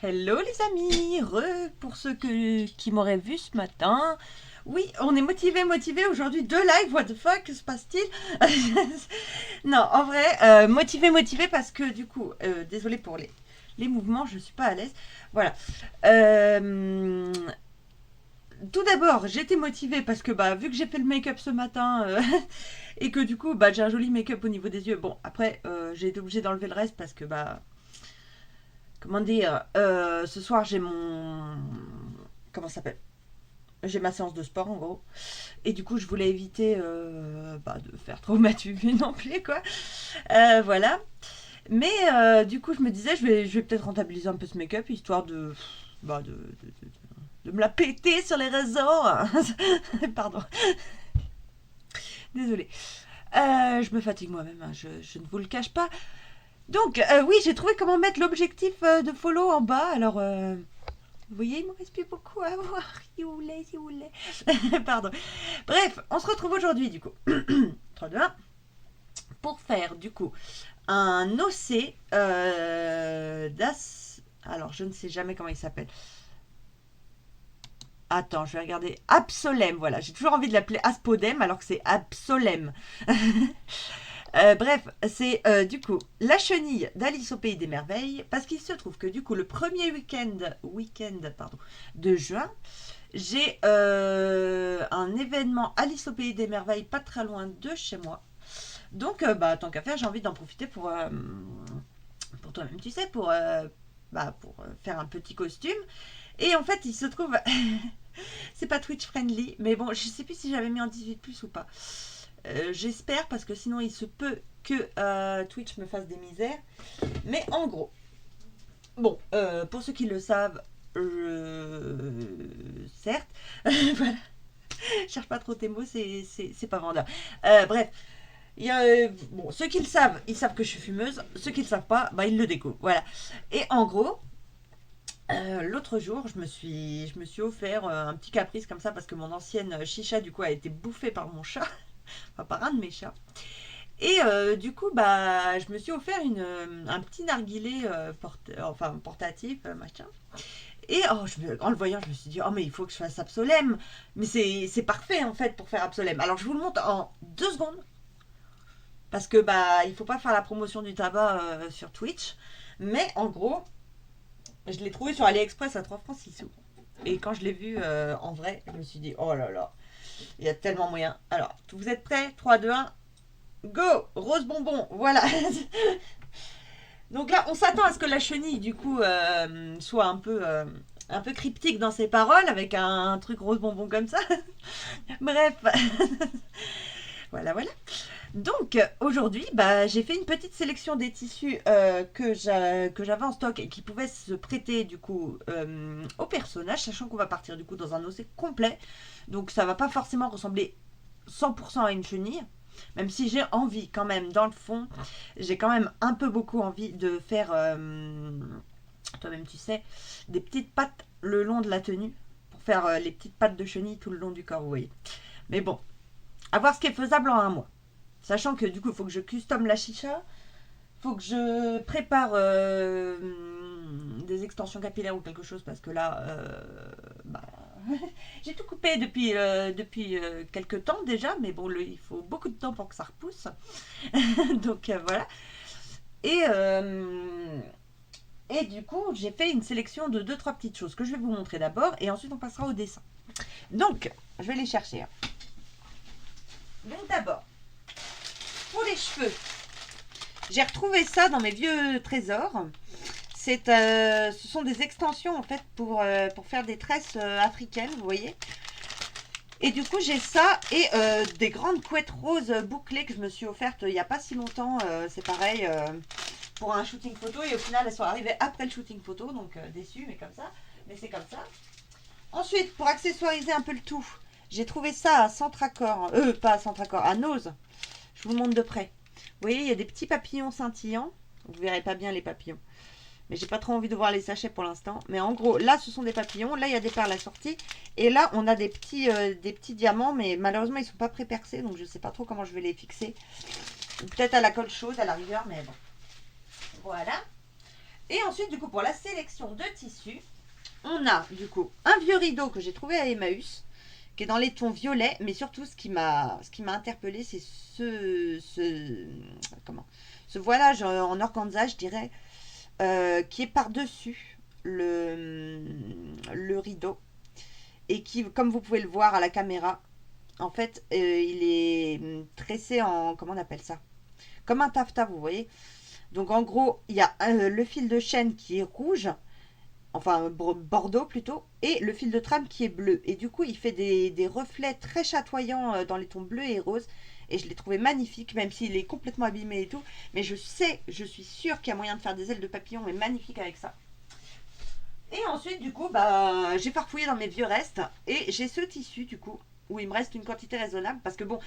Hello les amis, pour ceux qui m'auraient vu ce matin. Oui, on est motivé aujourd'hui. Deux lives, what the fuck, que se passe-t-il? Non, en vrai, motivé parce que du coup, désolé pour les mouvements, je suis pas à l'aise. Voilà. Euh, Tout d'abord, j'étais motivée parce que bah, vu que j'ai fait le make-up ce matin et que du coup, bah, j'ai un joli make-up au niveau des yeux. Bon, après, j'ai été obligée d'enlever le reste parce que bah comment dire, ce soir j'ai mon. Comment ça s'appelle? J'ai ma séance de sport en gros. Et du coup, je voulais éviter bah, de faire trop m'attuver non plus, quoi. Voilà. Mais du coup, je me disais, je vais peut-être rentabiliser un peu ce make-up histoire de. Bah, de me la péter sur les réseaux. Pardon, désolée. Je me fatigue moi-même, hein, je ne vous le cache pas. Donc, oui, j'ai trouvé comment mettre l'objectif de follow en bas. Alors, vous voyez, il me reste plus beaucoup à voir. Si vous voulez, si vous voulez. Pardon. Bref, on se retrouve aujourd'hui, du coup. 3, 2, 1. Pour faire, du coup, un OC d'As. Alors, je ne sais jamais comment il s'appelle. Attends, je vais regarder. Absolem, voilà. J'ai toujours envie de l'appeler Aspodem alors que c'est Absolem. Bref, c'est du coup la chenille d'Alice au Pays des Merveilles, parce qu'il se trouve que du coup le premier week-end pardon, de juin, j'ai un événement Alice au Pays des Merveilles pas très loin de chez moi. Donc, bah, tant qu'à faire, j'ai envie d'en profiter pour toi-même, tu sais, pour faire un petit costume. Et en fait, il se trouve, c'est pas Twitch friendly, mais bon, je sais plus si j'avais mis en 18 plus ou pas. J'espère parce que sinon il se peut que Twitch me fasse des misères. Mais en gros, bon, pour ceux qui le savent, certes, voilà, cherche pas trop tes mots, c'est pas vendeur. Bref, bon, ceux qui le savent, ils savent que je suis fumeuse. Ceux qui le savent pas, bah ils le découvrent. Voilà. Et en gros, l'autre jour, je me suis offert un petit caprice comme ça parce que mon ancienne chicha du coup a été bouffée par mon chat, enfin par un de mes chats. Et du coup, bah, je me suis offert un petit narguilé enfin, portatif, machin. Et en le voyant, je me suis dit, oh, mais il faut que je fasse Absolem. Mais c'est parfait, en fait, pour faire Absolem. Alors, je vous le montre en 2 secondes. Parce que, bah, il faut pas faire la promotion du tabac sur Twitch. Mais en gros, je l'ai trouvé sur AliExpress à 3 francs 6 sous. Et quand je l'ai vu en vrai, je me suis dit, oh là là, il y a tellement moyen. Alors, vous êtes prêts? 3, 2, 1. Go! Rose bonbon, voilà. Donc là, on s'attend à ce que la chenille, du coup, soit un peu cryptique dans ses paroles, avec un truc rose bonbon comme ça. Bref, voilà, voilà. Donc, aujourd'hui, bah, j'ai fait une petite sélection des tissus que j'avais en stock et qui pouvaient se prêter, du coup, au personnage, sachant qu'on va partir, du coup, dans un OC complet. Donc, ça va pas forcément ressembler 100% à une chenille. Même si j'ai envie quand même, dans le fond, j'ai quand même un peu beaucoup envie de faire, toi-même tu sais, des petites pattes le long de la tenue, pour faire les petites pattes de chenille tout le long du corps, vous voyez. Mais bon, à voir ce qui est faisable en un mois. Sachant que du coup, il faut que je custom la chicha, il faut que je prépare des extensions capillaires ou quelque chose, parce que là, bah, j'ai tout coupé depuis quelques temps déjà, mais bon, il faut beaucoup de temps pour que ça repousse. Donc voilà. Et, euh, et du coup, j'ai fait une sélection de deux trois petites choses que je vais vous montrer d'abord, et ensuite on passera au dessin. Donc, je vais les chercher. Donc d'abord, pour les cheveux, j'ai retrouvé ça dans mes vieux trésors. Ce sont des extensions en fait pour faire des tresses africaines, vous voyez. Et du coup, j'ai ça et des grandes couettes roses bouclées que je me suis offertes il n'y a pas si longtemps. C'est pareil pour un shooting photo. Et au final, elles sont arrivées après le shooting photo. Donc déçue, mais comme ça. Mais c'est comme ça. Ensuite, pour accessoiriser un peu le tout, j'ai trouvé ça à Centracor. Pas à Centracor, à Nose. Je vous le montre de près. Vous voyez, il y a des petits papillons scintillants. Vous verrez pas bien les papillons. Mais j'ai pas trop envie de voir les sachets pour l'instant. Mais en gros, là, ce sont des papillons. Là, il y a des perles assorties. Et là, on a des petits diamants. Mais malheureusement, ils sont pas pré-percés. Donc, je sais pas trop comment je vais les fixer. Ou peut-être à la colle chaude, à la rigueur. Mais bon. Voilà. Et ensuite, du coup, pour la sélection de tissus, on a du coup un vieux rideau que j'ai trouvé à Emmaüs, qui est dans les tons violets, mais surtout ce qui m'a interpellé, c'est ce voilage en organza, je dirais, qui est par-dessus le rideau et qui, comme vous pouvez le voir à la caméra, en fait, il est tressé en, comment on appelle ça? Comme un taffetas, vous voyez. Donc en gros, il y a le fil de chaîne qui est rouge, enfin bordeaux plutôt, et le fil de trame qui est bleu. Et du coup, il fait des reflets très chatoyants dans les tons bleus et roses. Et je l'ai trouvé magnifique, même s'il est complètement abîmé et tout. Mais je suis sûre qu'il y a moyen de faire des ailes de papillon, mais magnifique avec ça. Et ensuite, du coup, bah, j'ai farfouillé dans mes vieux restes. Et j'ai ce tissu, du coup, où il me reste une quantité raisonnable. Parce que bon,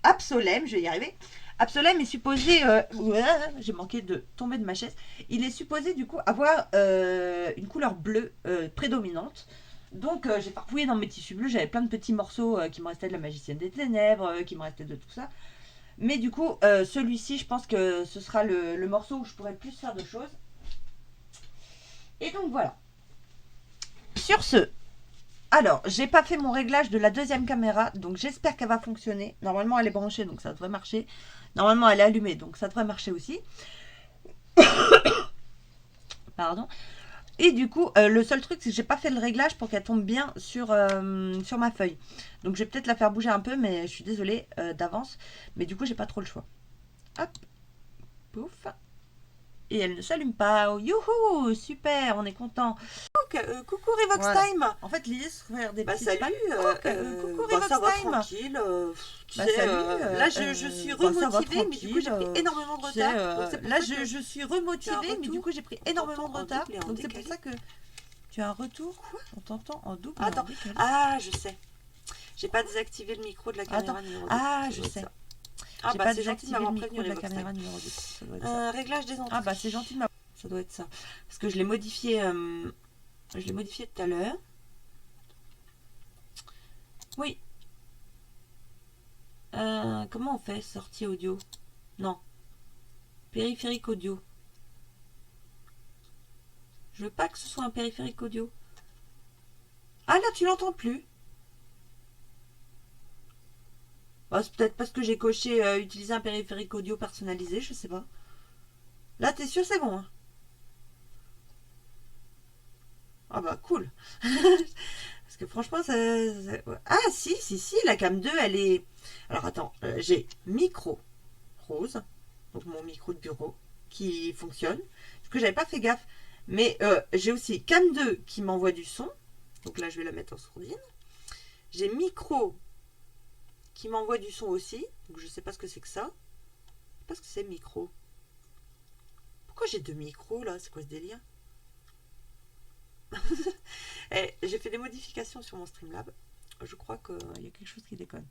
Absolem, je vais y arriver. Absolem est supposé, j'ai manqué de tomber de ma chaise. Il est supposé du coup avoir une couleur bleue prédominante. Donc j'ai farfouillé dans mes tissus bleus, j'avais plein de petits morceaux qui me restaient de la Magicienne des Ténèbres, qui me restaient de tout ça. Mais du coup, celui-ci, je pense que ce sera le morceau où je pourrai le plus faire de choses. Et donc voilà. Sur ce, alors, j'ai pas fait mon réglage de la deuxième caméra, donc j'espère qu'elle va fonctionner. Normalement, elle est branchée, donc ça devrait marcher. Normalement, elle est allumée, donc ça devrait marcher aussi. Pardon. Et du coup, le seul truc, c'est que j'ai pas fait le réglage pour qu'elle tombe bien sur ma feuille. Donc, je vais peut-être la faire bouger un peu, mais je suis désolée d'avance. Mais du coup, j'ai pas trop le choix. Hop, pouf. Et elle ne s'allume pas. Youhou, super, on est content. Coucou Revox Voilà. Time. En fait, l'idée, c'est de faire des Bah petites salut, coucou bah, Revox ça va Time. tranquille. Tu Bah sais, salut, là je suis bah, ça va remotivée, mais du coup j'ai pris tranquille. énormément de Tu sais, retard. Donc c'est pour là ça que je suis tu as un remotivée, mais du retour. coup j'ai pris On énormément de t'entend en retard. double et en Donc c'est pour décalé. ça que tu as un retour. Quoi? On t'entend en double et en Attends, décalé. ah je sais. J'ai pas désactivé le micro de la Attends, caméra numéro 2. ah Ça je doit être sais. ça. Ah J'ai bah pas c'est gentil de désactivé le m'avoir micro prévenu de la Revox caméra Time. numéro 2. Ça doit être ça. Réglage des entrées. Ah bah c'est gentil de m'avoir. Ça doit être ça. Parce que je l'ai modifié tout à l'heure. Oui. Comment on fait sortie audio? Non. Périphérique audio. Je veux pas que ce soit un périphérique audio. Ah là, tu l'entends plus. Oh, c'est peut-être parce que j'ai coché utiliser un périphérique audio personnalisé, je sais pas. Là, t'es sûr, c'est bon, hein? Ah bah cool. Parce que franchement, Ah si, la cam 2, elle est... Alors attends, j'ai micro rose, donc mon micro de bureau, qui fonctionne. Parce que j'avais pas fait gaffe. Mais j'ai aussi cam 2 qui m'envoie du son. Donc là, je vais la mettre en sourdine. J'ai micro qui m'envoie du son aussi. Donc je sais pas ce que c'est que ça. Je sais pas ce que c'est micro. Pourquoi j'ai deux micros là? C'est quoi ce délire? J'ai fait des modifications sur mon Streamlab. Je crois qu'il y a quelque chose qui déconne.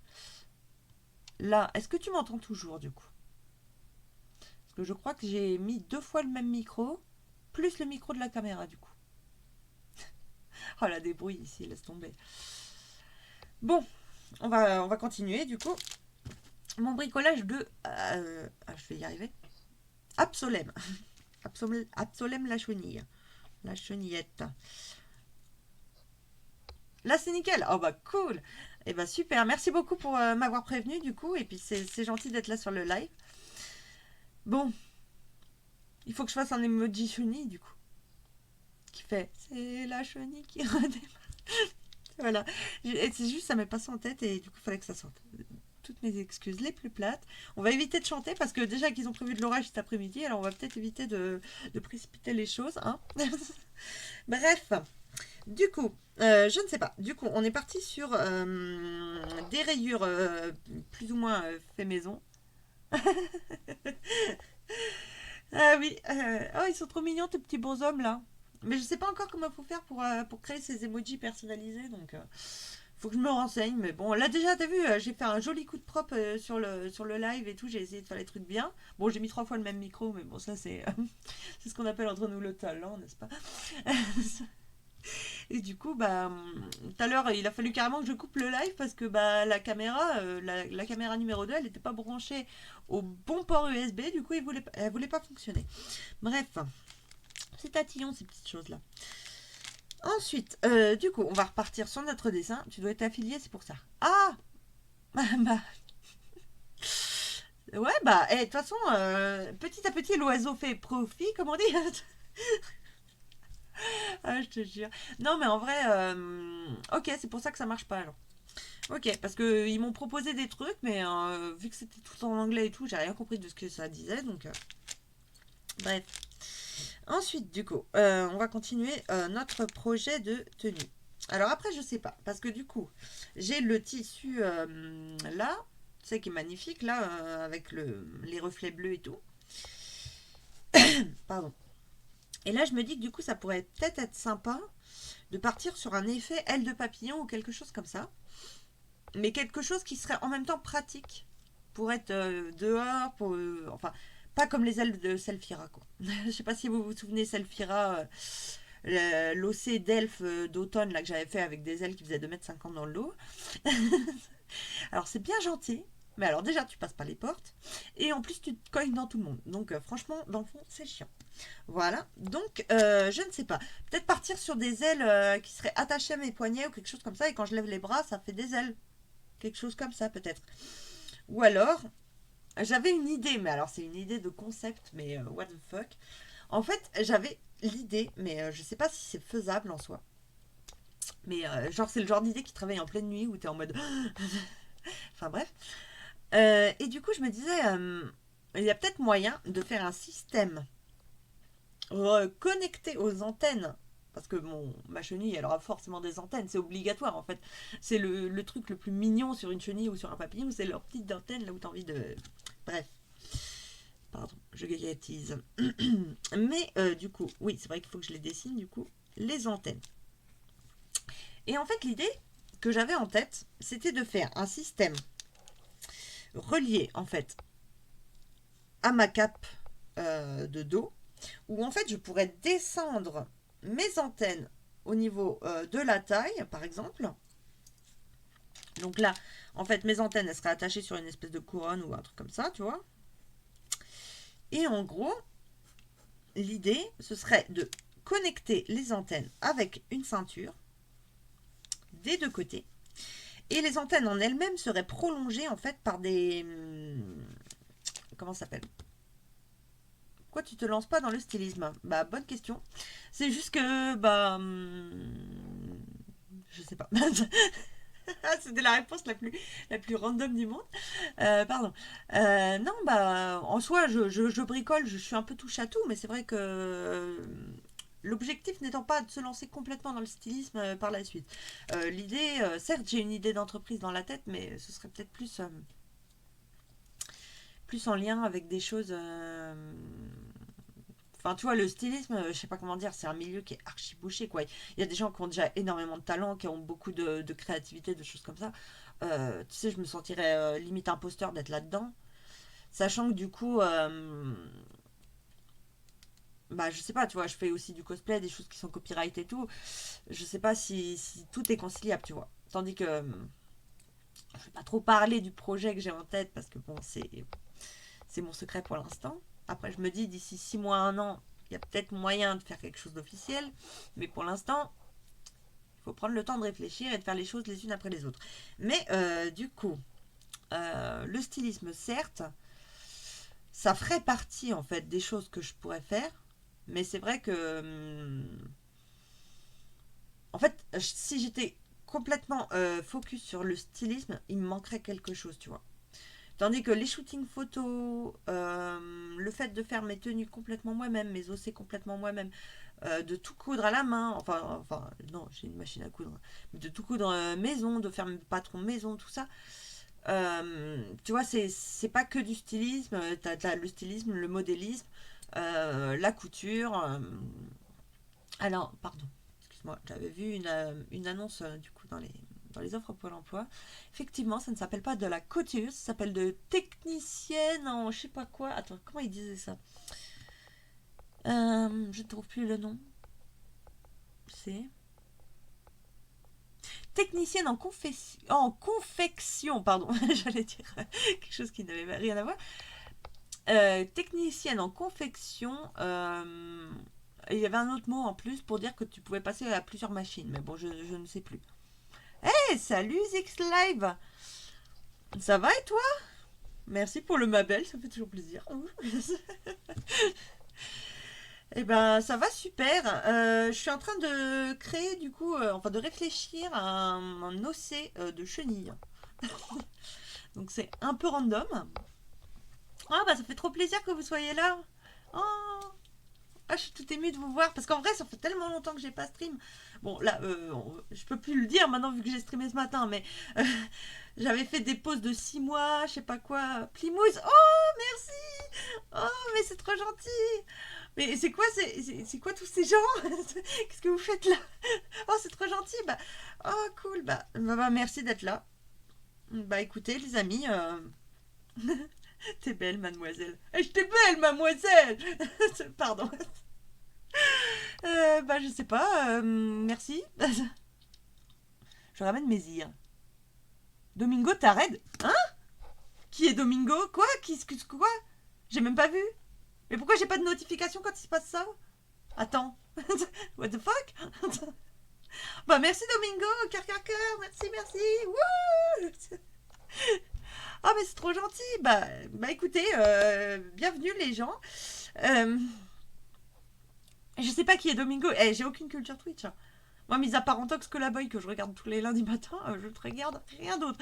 Là, est-ce que tu m'entends toujours du coup? Parce que je crois que j'ai mis 2 fois le même micro, plus le micro de la caméra du coup. Oh la débrouille ici, laisse tomber. Bon, on va continuer du coup. Mon bricolage de... je vais y arriver. Absolem. Absolem la chenille. La chenillette. Là c'est nickel. Oh bah cool. Et bah super. Merci beaucoup pour m'avoir prévenu du coup. Et puis c'est gentil d'être là sur le live. Bon. Il faut que je fasse un emoji chenille du coup. Qui fait c'est la chenille qui redémarre. Voilà. C'est juste ça m'est passé en tête et du coup il fallait que ça sorte. Toutes mes excuses les plus plates. On va éviter de chanter parce que déjà qu'ils ont prévu de l'orage cet après-midi, alors on va peut-être éviter de précipiter les choses. Hein. Bref, du coup, je ne sais pas. Du coup, on est parti sur des rayures plus ou moins fait maison. Ah oui, oh, ils sont trop mignons, tes petits bonshommes là. Mais je sais pas encore comment il faut faire pour créer ces emojis personnalisés, donc faut que je me renseigne. Mais bon, là déjà, t'as vu, j'ai fait un joli coup de propre sur le live et tout, j'ai essayé de faire les trucs bien. Bon, j'ai mis 3 fois le même micro, mais bon, ça c'est c'est ce qu'on appelle entre nous le talent, n'est-ce pas? Et du coup, bah, tout à l'heure, il a fallu carrément que je coupe le live parce que bah, la caméra, la caméra numéro 2 elle n'était pas branchée au bon port USB. Du coup, elle voulait pas fonctionner. Bref, c'est tatillon ces petites choses-là. Ensuite, du coup, on va repartir sur notre dessin. Tu dois être affilié, c'est pour ça. Ah bah, ouais, bah, de toute façon, petit à petit, l'oiseau fait profit, comme on dit. Ah, je te jure. Non, mais en vrai, ok, c'est pour ça que ça marche pas alors. Ok, parce que ils m'ont proposé des trucs, mais vu que c'était tout en anglais et tout, j'ai rien compris de ce que ça disait, donc bref. Ensuite, du coup, on va continuer notre projet de tenue. Alors après, je sais pas, parce que du coup, j'ai le tissu là, tu sais, qui est magnifique, là, avec les reflets bleus et tout. Pardon. Et là, je me dis que du coup, ça pourrait peut-être être sympa de partir sur un effet aile de papillon ou quelque chose comme ça. Mais quelque chose qui serait en même temps pratique pour être dehors, enfin, pas comme les ailes de Selfira, quoi. Je sais pas si vous vous souvenez, Selfira, l'OC d'elfe d'automne là que j'avais fait avec des ailes qui faisaient 2,50 m dans l'eau. Alors c'est bien gentil, mais alors déjà tu passes pas les portes, et en plus tu te cognes dans tout le monde. Donc franchement, dans le fond, c'est chiant. Voilà, donc je ne sais pas. Peut-être partir sur des ailes qui seraient attachées à mes poignets ou quelque chose comme ça, et quand je lève les bras, ça fait des ailes. Quelque chose comme ça peut-être. Ou alors, j'avais une idée, mais alors c'est une idée de concept, mais what the fuck. En fait, j'avais l'idée, mais je sais pas si c'est faisable en soi. Mais genre, c'est le genre d'idée qui te réveille en pleine nuit où t'es en mode. Enfin bref. Et du coup, je me disais, il y a peut-être moyen de faire un système connecté aux antennes. Parce que ma chenille, elle aura forcément des antennes, c'est obligatoire en fait. C'est le truc le plus mignon sur une chenille ou sur un papillon, c'est leur petite antenne là où t'as envie de. Bref, pardon, je gaillatise. Mais du coup, oui, c'est vrai qu'il faut que je les dessine du coup, les antennes. Et en fait, l'idée que j'avais en tête, c'était de faire un système relié en fait à ma cape de dos, où en fait je pourrais descendre mes antennes au niveau de la taille, par exemple. Donc là, en fait, mes antennes, elles seraient attachées sur une espèce de couronne ou un truc comme ça, tu vois. Et en gros, l'idée, ce serait de connecter les antennes avec une ceinture des deux côtés. Et les antennes en elles-mêmes seraient prolongées en fait par des. Comment ça s'appelle? Pourquoi tu te lances pas dans le stylisme? Bah, bonne question. C'est juste que. Bah. Je sais pas. C'était la réponse la plus random du monde. Pardon. Non, bah, en soi, je bricole, je suis un peu touche à tout, mais c'est vrai que l'objectif n'étant pas de se lancer complètement dans le stylisme par la suite. L'idée, certes, j'ai une idée d'entreprise dans la tête, mais ce serait peut-être plus en lien avec des choses. Enfin, tu vois, le stylisme, je sais pas comment dire, c'est un milieu qui est archi bouché, quoi. Il y a des gens qui ont déjà énormément de talent, qui ont beaucoup de créativité, de choses comme ça. Tu sais, je me sentirais limite imposteur d'être là-dedans. Sachant que du coup, bah, je sais pas, tu vois, je fais aussi du cosplay, des choses qui sont copyright et tout. Je sais pas si tout est conciliable, tu vois. Tandis que je vais pas trop parler du projet que j'ai en tête parce que bon, c'est mon secret pour l'instant. Après, je me dis d'ici 6 mois, un an, il y a peut-être moyen de faire quelque chose d'officiel. Mais pour l'instant, il faut prendre le temps de réfléchir et de faire les choses les unes après les autres. Mais du coup, le stylisme, certes, ça ferait partie en fait des choses que je pourrais faire. Mais c'est vrai que, en fait, si j'étais complètement focus sur le stylisme, il me manquerait quelque chose, tu vois. Tandis que les shootings photos, le fait de faire mes tenues complètement moi-même, mes OC complètement moi-même, de tout coudre à la main, enfin non, j'ai une machine à coudre, mais de tout coudre maison, de faire mes patrons maison, tout ça, tu vois, c'est pas que du stylisme, t'as le stylisme, le modélisme, la couture. Alors, pardon, excuse-moi, j'avais vu une annonce du coup dans les offres Pôle emploi. Effectivement, ça ne s'appelle pas de la couture, ça s'appelle de technicienne en je sais pas quoi. Attends, comment ils disaient ça? Je ne trouve plus le nom. C'est. technicienne en confection, pardon, j'allais dire quelque chose qui n'avait rien à voir. Technicienne en confection, il y avait un autre mot en plus pour dire que tu pouvais passer à plusieurs machines, mais bon, je ne sais plus. Hey, salut Zix Live! Ça va et toi? Merci pour le Mabel, ça fait toujours plaisir. Eh ben, ça va super. Je suis en train de créer, du coup, enfin de réfléchir à un OC de chenille. Donc c'est un peu random. Ah bah ça fait trop plaisir que vous soyez là. Oh, ah, je suis tout émue de vous voir parce qu'en vrai ça fait tellement longtemps que j'ai pas stream. Bon là, je peux plus le dire maintenant vu que j'ai streamé ce matin, mais j'avais fait des pauses de 6 mois, je sais pas quoi. Plymouth, oh merci. Oh mais c'est trop gentil. Mais c'est quoi, c'est quoi tous ces gens? Qu'est-ce que vous faites là? Oh c'est trop gentil. Bah oh cool. Bah, merci d'être là. Bah écoutez les amis. T'es belle, mademoiselle. T'es belle, mademoiselle. Pardon. Bah, je sais pas. Merci. Je ramène mes îles. Domingo, t'arrêtes? Hein? Qui est Domingo? Quoi? Quoi? J'ai même pas vu. Mais pourquoi j'ai pas de notification quand il se passe ça? Attends. What the fuck? Bah, merci Domingo. Cœur, cœur, cœur. Merci, merci. Wouh! Ah, mais c'est trop gentil. Bah écoutez, bienvenue les gens. Je sais pas qui est Domingo. J'ai aucune culture Twitch. Moi, mis à part Antox que la boy que je regarde tous les lundis matins, je ne regarde rien d'autre.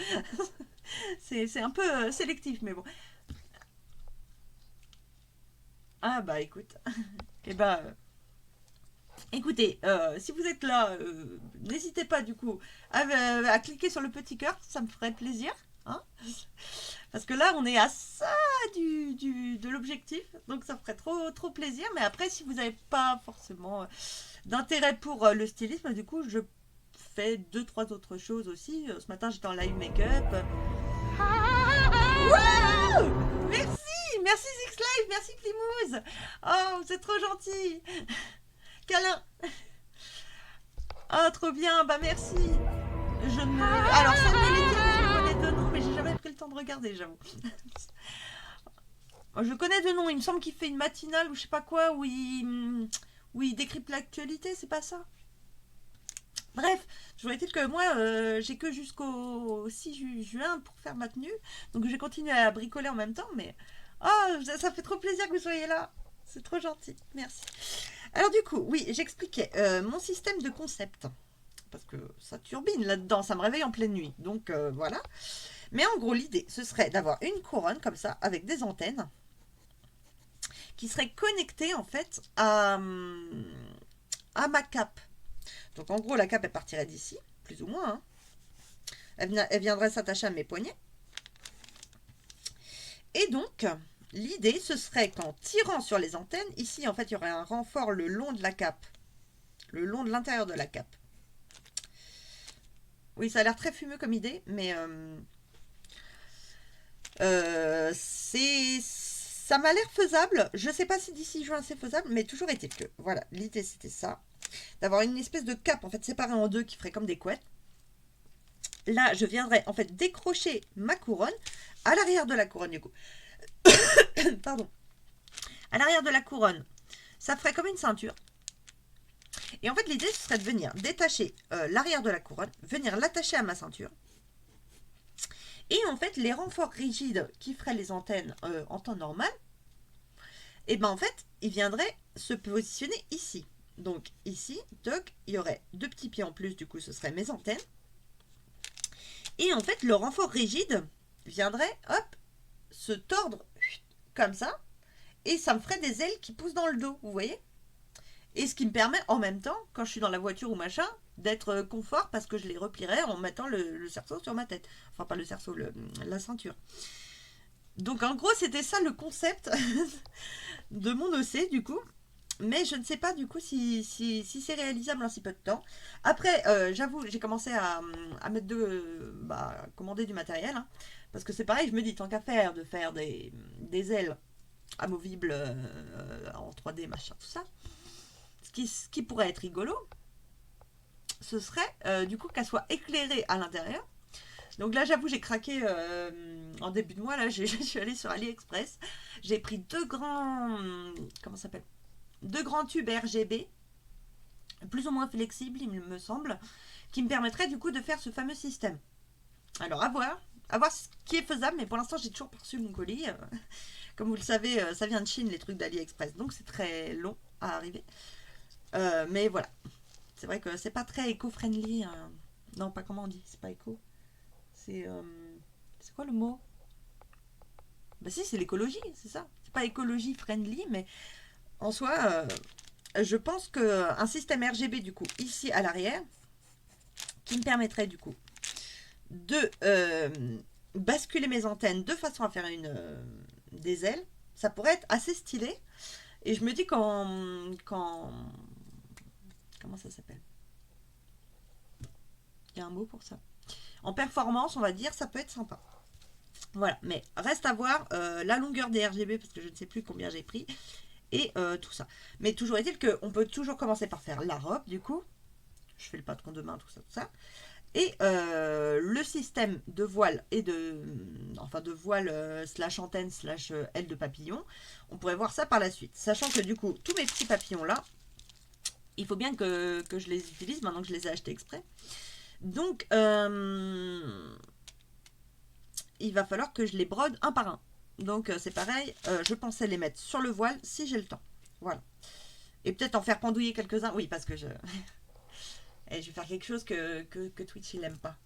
c'est un peu sélectif, mais bon. Ah bah écoute. Et bah écoutez, si vous êtes là, n'hésitez pas du coup à cliquer sur le petit cœur, ça me ferait plaisir. Hein, parce que là, on est à ça de l'objectif, donc ça ferait trop plaisir. Mais après, si vous n'avez pas forcément d'intérêt pour le stylisme, du coup, je fais 2-3 autres choses aussi. Ce matin, j'étais en live make-up. Wouh! Merci Zix Live, merci Plymouth. Oh, c'est trop gentil. Câlin. Ah, trop bien, bah merci. Je ne... Alors, ça me les dire, je connais de nom, mais j'ai jamais pris le temps de regarder, j'avoue. Je connais de nom, il me semble qu'il fait une matinale ou je sais pas quoi, où il décrypte l'actualité, c'est pas ça? Bref, je voulais dire que moi, j'ai que jusqu'au 6 juin pour faire ma tenue, donc je vais continuer à bricoler en même temps, mais... Oh, ça fait trop plaisir que vous soyez là. C'est trop gentil, merci. Alors du coup, oui, j'expliquais mon système de concept. Parce que ça turbine là-dedans, ça me réveille en pleine nuit. Donc voilà. Mais en gros, l'idée, ce serait d'avoir une couronne comme ça, avec des antennes, qui seraient connectées en fait à ma cape. Donc en gros, la cape, elle partirait d'ici, plus ou moins. Hein. Elle viendrait s'attacher à mes poignets. Et donc, l'idée, ce serait qu'en tirant sur les antennes, ici, en fait, il y aurait un renfort le long de la cape. Le long de l'intérieur de la cape. Oui, ça a l'air très fumeux comme idée, mais ça m'a l'air faisable. Je ne sais pas si d'ici juin c'est faisable, mais toujours est-il que, voilà, l'idée c'était ça. D'avoir une espèce de cape, en fait, séparée en deux qui ferait comme des couettes. Là, je viendrais, en fait, décrocher ma couronne à l'arrière de la couronne, du coup. Pardon. À l'arrière de la couronne, ça ferait comme une ceinture. Et en fait, l'idée, ce serait de venir détacher l'arrière de la couronne, venir l'attacher à ma ceinture. Et en fait, les renforts rigides qui feraient les antennes en temps normal, et ben en fait, ils viendraient se positionner ici. Donc ici, toc, il y aurait 2 petits pieds en plus, du coup, ce seraient mes antennes. Et en fait, le renfort rigide viendrait, hop, se tordre comme ça, et ça me ferait des ailes qui poussent dans le dos, vous voyez? Et ce qui me permet en même temps, quand je suis dans la voiture ou machin, d'être confort parce que je les replierais en mettant le cerceau sur ma tête. Enfin, pas le cerceau, la ceinture. Donc en gros, c'était ça le concept de mon OC du coup. Mais je ne sais pas du coup si c'est réalisable en si peu de temps. Après, j'avoue, j'ai commencé à mettre commander du matériel. Hein, parce que c'est pareil, je me dis, tant qu'à faire, de faire des ailes amovibles en 3D, machin, tout ça. Ce qui pourrait être rigolo. ce serait du coup qu'elle soit éclairée à l'intérieur. Donc là, j'avoue, j'ai craqué en début de mois. Là, je suis allée sur AliExpress. J'ai pris deux grands, comment ça s'appelle, deux grands tubes RGB, plus ou moins flexibles, il me semble, qui me permettraient du coup de faire ce fameux système. Alors à voir ce qui est faisable, mais pour l'instant, j'ai toujours pas reçu mon colis. Comme vous le savez, ça vient de Chine, les trucs d'AliExpress, donc c'est très long à arriver. Mais voilà, c'est vrai que c'est pas très éco-friendly. Non, pas comment on dit, c'est pas éco. C'est quoi le mot? Bah si, c'est l'écologie, c'est ça. C'est pas écologie friendly, mais en soi, je pense qu'un système RGB du coup ici à l'arrière, qui me permettrait du coup de basculer mes antennes de façon à faire des ailes, ça pourrait être assez stylé. Et je me dis quand comment ça s'appelle? Il y a un mot pour ça. En performance, on va dire, ça peut être sympa. Voilà, mais reste à voir la longueur des RGB parce que je ne sais plus combien j'ai pris et tout ça. Mais toujours est-il qu'on peut toujours commencer par faire la robe du coup. Je fais le patron de main, tout ça. Et le système de voile et de voile slash antenne slash aile de papillon, on pourrait voir ça par la suite. Sachant que du coup, tous mes petits papillons là, il faut bien que je les utilise maintenant que je les ai achetés exprès. Donc, il va falloir que je les brode un par un. Donc, c'est pareil, je pensais les mettre sur le voile si j'ai le temps. Voilà. Et peut-être en faire pendouiller quelques-uns. Oui, parce que et je vais faire quelque chose que Twitch il aime pas.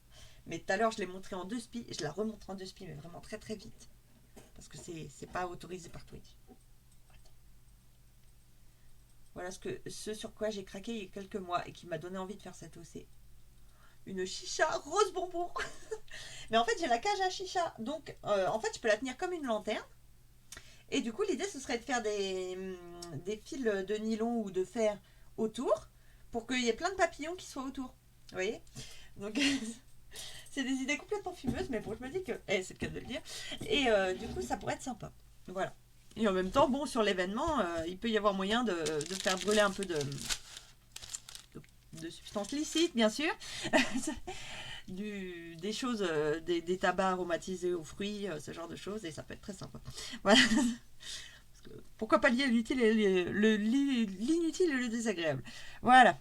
Mais tout à l'heure, je l'ai montré en 2 spi. Je la remontre en 2 spi, mais vraiment très très vite. Parce que c'est pas autorisé par Twitch. Voilà ce sur quoi j'ai craqué il y a quelques mois et qui m'a donné envie de faire cette OC. Une chicha rose bonbon. Mais en fait, j'ai la cage à chicha. Donc, en fait, je peux la tenir comme une lanterne. Et du coup, l'idée, ce serait de faire des fils de nylon ou de fer autour pour qu'il y ait plein de papillons qui soient autour. Vous voyez? Donc, c'est des idées complètement fumeuses, mais bon, je me dis que c'est le cas de le dire. Et du coup, ça pourrait être sympa. Voilà. Et en même temps, bon, sur l'événement, il peut y avoir moyen de faire brûler un peu de substances licites, bien sûr. Des choses, des tabacs aromatisés aux fruits, ce genre de choses, et ça peut être très sympa. Voilà. Pourquoi pas lier l'inutile et le désagréable. Voilà.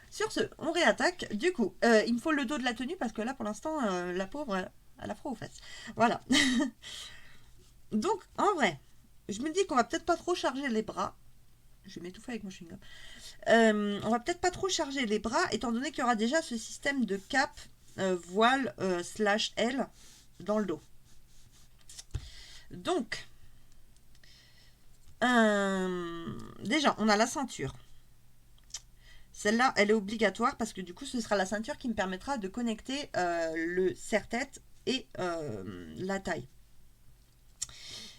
Sur ce, on réattaque. Du coup, il me faut le dos de la tenue parce que là, pour l'instant, la pauvre, elle a froid aux fesses. Voilà. Donc, en vrai, je me dis qu'on va peut-être pas trop charger les bras. Je vais m'étouffer avec mon chewing-gum. On va peut-être pas trop charger les bras, étant donné qu'il y aura déjà ce système de cap, voile, slash L dans le dos. Donc, déjà, on a la ceinture. Celle-là, elle est obligatoire parce que du coup, ce sera la ceinture qui me permettra de connecter le serre-tête et la taille.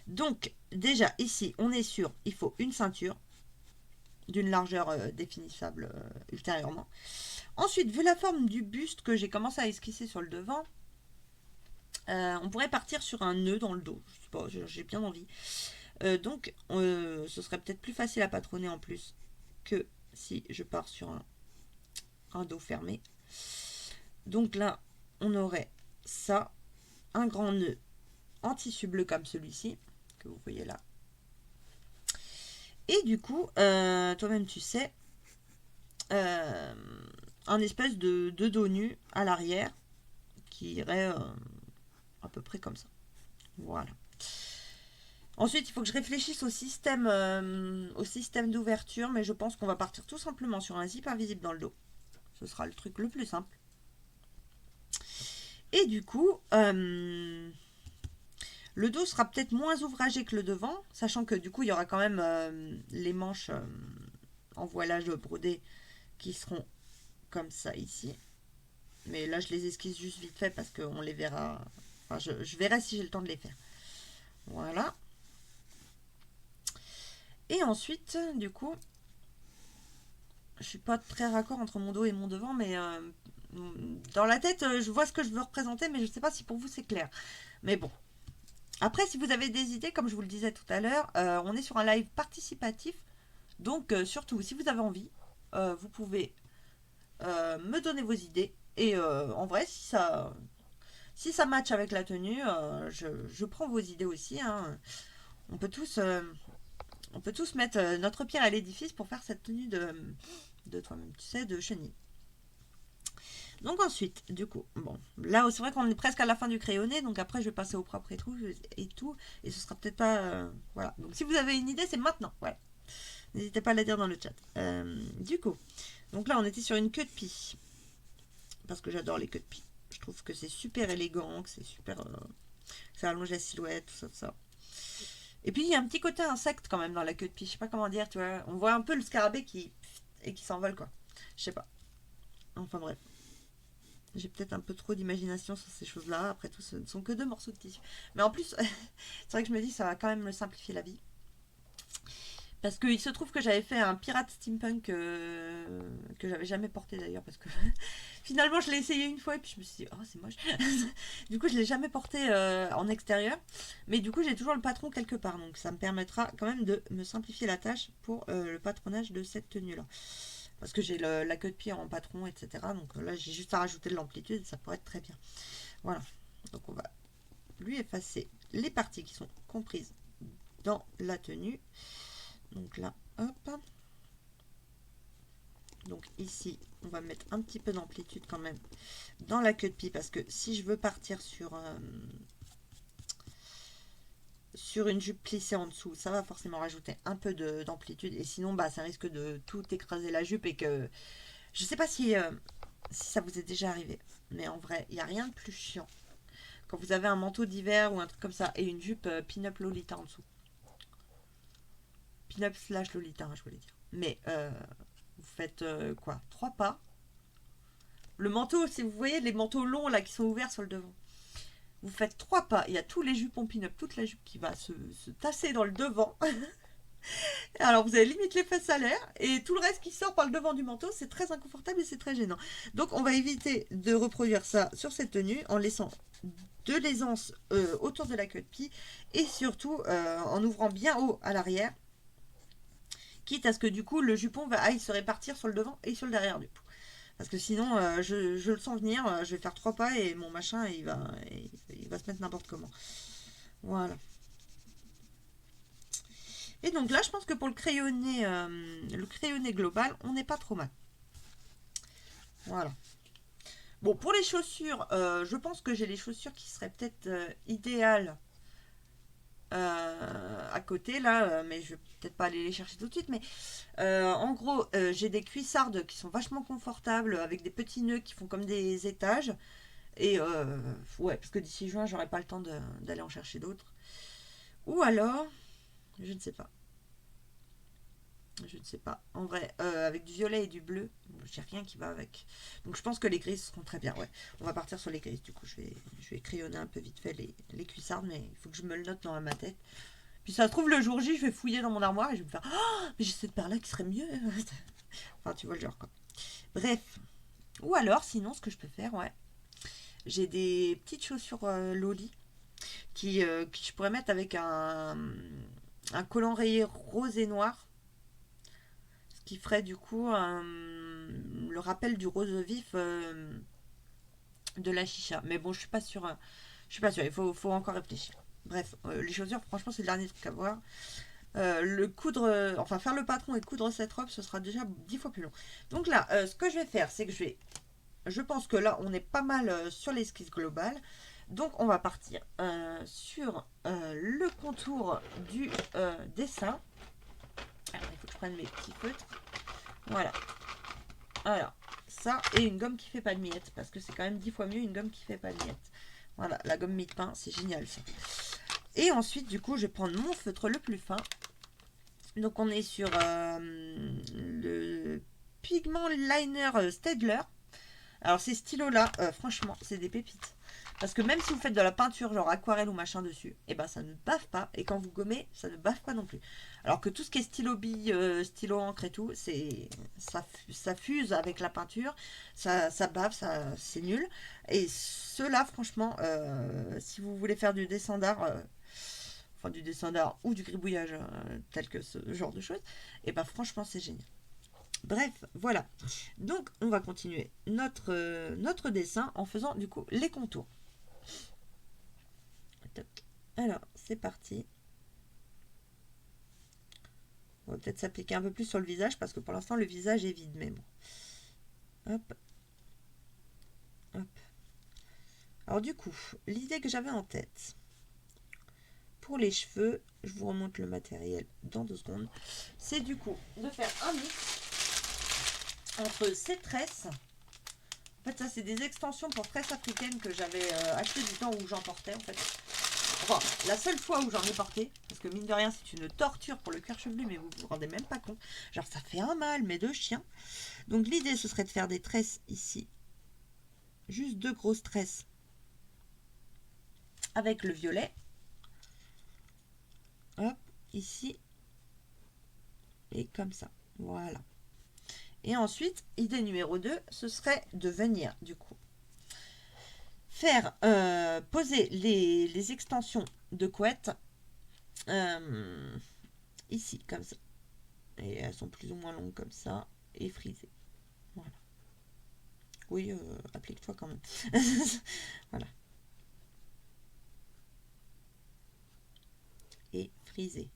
Donc, déjà, ici, on est sûr, il faut une ceinture d'une largeur définissable ultérieurement. Ensuite, vu la forme du buste que j'ai commencé à esquisser sur le devant, on pourrait partir sur un nœud dans le dos. Je sais pas, j'ai bien envie. Donc, ce serait peut-être plus facile à patronner en plus que si je pars sur un dos fermé. Donc là, on aurait ça, un grand nœud en tissu bleu comme celui-ci, que vous voyez là. Et du coup, toi-même tu sais, un espèce de dos nu à l'arrière qui irait à peu près comme ça. Voilà. Ensuite, il faut que je réfléchisse au système d'ouverture, mais je pense qu'on va partir tout simplement sur un zip invisible dans le dos. Ce sera le truc le plus simple. Et du coup, le dos sera peut-être moins ouvragé que le devant, sachant que du coup, il y aura quand même les manches en voilage brodé qui seront comme ça ici. Mais là, je les esquisse juste vite fait parce qu'on les verra. Enfin, je verrai si j'ai le temps de les faire. Voilà. Et ensuite, du coup, je suis pas très raccord entre mon dos et mon devant, mais dans la tête, je vois ce que je veux représenter, mais je sais pas si pour vous c'est clair. Mais bon. Après, si vous avez des idées, comme je vous le disais tout à l'heure, on est sur un live participatif. Donc, surtout, si vous avez envie, vous pouvez me donner vos idées. Et en vrai, si ça match avec la tenue, je prends vos idées aussi, hein. On peut tous, euh, on peut tous mettre notre pierre à l'édifice pour faire cette tenue de toi-même, tu sais, de chenille. Donc ensuite, du coup, bon, là c'est vrai qu'on est presque à la fin du crayonné, donc après je vais passer au propre et ce sera peut-être pas, voilà. Donc si vous avez une idée, c'est maintenant, voilà. N'hésitez pas à la dire dans le chat. Du coup, donc là on était sur une queue de pie, parce que j'adore les queues de pie. Je trouve que c'est super élégant, que c'est super, ça allonge la silhouette, tout ça, tout ça. Et puis il y a un petit côté insecte quand même dans la queue de pie, je sais pas comment dire, tu vois. On voit un peu le scarabée qui s'envole quoi. Je sais pas. Enfin bref. J'ai peut-être un peu trop d'imagination sur ces choses-là. Après tout, ce ne sont que deux morceaux de tissu. Mais en plus, c'est vrai que je me dis, ça va quand même me simplifier la vie. Parce qu'il se trouve que j'avais fait un pirate steampunk que j'avais jamais porté d'ailleurs. Parce que finalement, je l'ai essayé une fois et puis je me suis dit, oh, c'est moche. Du coup, je l'ai jamais porté en extérieur. Mais du coup, j'ai toujours le patron quelque part. Donc, ça me permettra quand même de me simplifier la tâche pour le patronage de cette tenue-là. Parce que j'ai la queue de pied en patron, etc. Donc là, j'ai juste à rajouter de l'amplitude, ça pourrait être très bien. Voilà. Donc on va lui effacer les parties qui sont comprises dans la tenue. Donc là, hop. Donc ici, on va mettre un petit peu d'amplitude quand même dans la queue de pied. Parce que si je veux partir sur une jupe plissée en dessous, ça va forcément rajouter un peu d'amplitude. Et sinon, bah, ça risque de tout écraser la jupe et que... Je sais pas si ça vous est déjà arrivé. Mais en vrai, il n'y a rien de plus chiant. Quand vous avez un manteau d'hiver ou un truc comme ça et une jupe pin-up Lolita en dessous. Pin-up slash Lolita, je voulais dire. Mais vous faites quoi 3 pas. Le manteau, si vous voyez les manteaux longs là qui sont ouverts sur le devant. Vous faites 3 pas. Il y a tous les jupons pin-up, toute la jupe qui va se tasser dans le devant. Alors vous avez limite les fesses à l'air et tout le reste qui sort par le devant du manteau, c'est très inconfortable et c'est très gênant. Donc on va éviter de reproduire ça sur cette tenue en laissant de l'aisance autour de la queue de pie et surtout en ouvrant bien haut à l'arrière, quitte à ce que du coup le jupon aille se répartir sur le devant et sur le derrière du coup. Parce que sinon, je le sens venir, je vais faire 3 pas et mon machin il va se mettre n'importe comment. Voilà. Et donc là, je pense que pour le crayonné global, on n'est pas trop mal. Voilà. Bon, pour les chaussures, je pense que j'ai les chaussures qui seraient peut-être idéales à côté là, mais je vais peut-être pas aller les chercher tout de suite. Mais en gros, j'ai des cuissardes qui sont vachement confortables avec des petits nœuds qui font comme des étages. Et ouais, parce que d'ici juin, j'aurai pas le temps d'aller en chercher d'autres. Ou alors, je ne sais pas. Je ne sais pas. En vrai, avec du violet et du bleu, j'ai rien qui va avec. Donc je pense que les grises seront très bien. Ouais, on va partir sur les grises. Du coup, je vais crayonner un peu vite fait les cuissardes, mais il faut que je me le note dans ma tête. Puis ça se trouve, le jour J, je vais fouiller dans mon armoire et je vais me faire oh, mais j'ai cette paire-là qui serait mieux. Enfin, tu vois le genre quoi. Bref. Ou alors, sinon, ce que je peux faire, ouais. J'ai des petites chaussures Loli qui je pourrais mettre avec un collant rayé rose et noir qui ferait du coup le rappel du rose vif de la chicha. Mais bon, je suis pas sûre. Je suis pas sûre. Il faut encore réfléchir. Bref, les chaussures, franchement, c'est le dernier truc à voir. Le coudre, enfin faire le patron et coudre cette robe, ce sera déjà 10 fois plus long. Donc là, ce que je vais faire, c'est que je pense que là, on est pas mal sur l'esquisse globale. Donc on va partir sur le contour du dessin. Alors, il faut que je prenne mes petits feutres. Voilà. Alors, ça et une gomme qui fait pas de miettes. Parce que c'est quand même 10 fois mieux une gomme qui fait pas de miettes. Voilà, la gomme mie-de-pain, c'est génial ça. Et ensuite, du coup, je vais prendre mon feutre le plus fin. Donc, on est sur le Pigment Liner Staedtler. Alors, ces stylos-là, franchement, c'est des pépites. Parce que même si vous faites de la peinture, genre aquarelle ou machin dessus, et ben ça ne bave pas. Et quand vous gommez, ça ne bave pas non plus. Alors que tout ce qui est stylo bille, stylo encre et tout, ça fuse avec la peinture, ça bave, c'est nul. Et ceux-là, franchement, si vous voulez faire du dessin d'art, enfin du dessin d'art ou du gribouillage tel que ce genre de choses, et ben franchement, c'est génial. Bref, voilà. Donc, on va continuer notre dessin en faisant du coup les contours. Toc. Alors, c'est parti. On va peut-être s'appliquer un peu plus sur le visage parce que pour l'instant, le visage est vide, mais bon. Hop. Hop. Alors du coup, l'idée que j'avais en tête, pour les cheveux, je vous remonte le matériel dans 2 secondes, c'est du coup de faire un mix entre ces tresses. En fait, ça, c'est des extensions pour tresses africaines que j'avais acheté du temps où j'en portais, en fait. Enfin, la seule fois où j'en ai porté, parce que mine de rien, c'est une torture pour le cuir chevelu, mais vous vous rendez même pas compte. Genre, ça fait un mal, mais de chien. Donc, l'idée, ce serait de faire des tresses ici. Juste 2 grosses tresses avec le violet. Hop, ici. Et comme ça. Voilà. Et ensuite, idée numéro 2, ce serait de venir, du coup, faire poser les extensions de couette ici, comme ça. Et elles sont plus ou moins longues comme ça, et frisées. Voilà. Oui, applique-toi quand même. Voilà. Et frisées.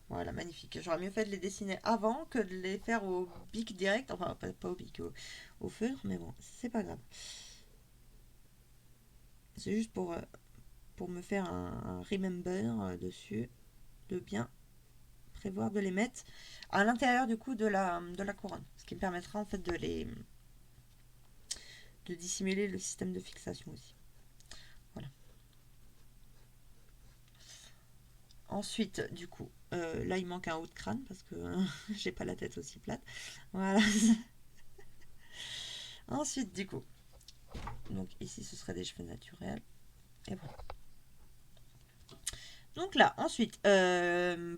Voilà, magnifique. J'aurais mieux fait de les dessiner avant que de les faire au bic direct. Enfin, pas au bic, au feutre, mais bon, c'est pas grave. C'est juste pour me faire un remember dessus, de bien prévoir de les mettre à l'intérieur du coup de la couronne. Ce qui me permettra en fait de dissimuler le système de fixation aussi. Voilà. Ensuite, du coup, là il manque un haut de crâne parce que j'ai pas la tête aussi plate. Voilà. Ensuite, du coup, donc ici ce serait des cheveux naturels. Et voilà. Donc là, ensuite,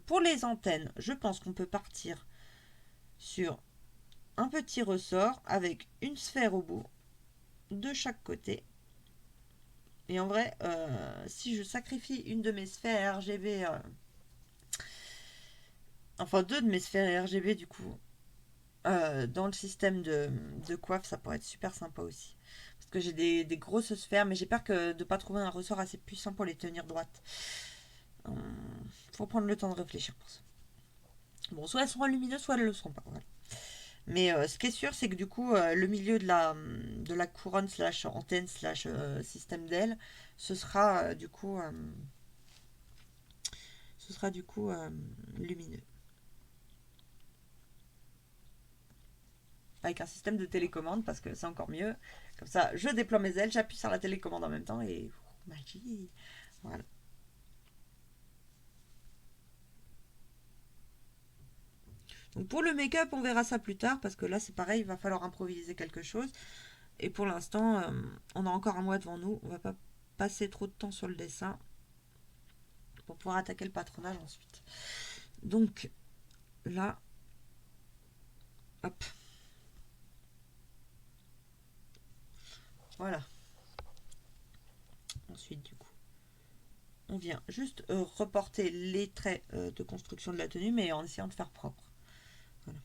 pour les antennes, je pense qu'on peut partir sur un petit ressort avec une sphère au bout de chaque côté. Et en vrai, si je sacrifie une de mes sphères RGB, enfin 2 de mes sphères RGB du coup, dans le système de coiffe, ça pourrait être super sympa aussi. Parce que j'ai des grosses sphères, mais j'ai peur de ne pas trouver un ressort assez puissant pour les tenir droites. Faut prendre le temps de réfléchir pour ça. Bon, soit elles seront lumineuses, soit elles ne le seront pas. Voilà. Mais ce qui est sûr, c'est que du coup, le milieu de la couronne slash antenne slash système d'aile, ce sera du coup lumineux. Avec un système de télécommande parce que c'est encore mieux. Comme ça, je déploie mes ailes, j'appuie sur la télécommande en même temps et magie. Voilà. Donc pour le make-up, on verra ça plus tard parce que là c'est pareil, il va falloir improviser quelque chose. Et pour l'instant, on a encore un mois devant nous. On va pas passer trop de temps sur le dessin pour pouvoir attaquer le patronage ensuite. Donc là, hop. Voilà. Ensuite, du coup, on vient juste reporter les traits de construction de la tenue, mais en essayant de faire propre. Voilà.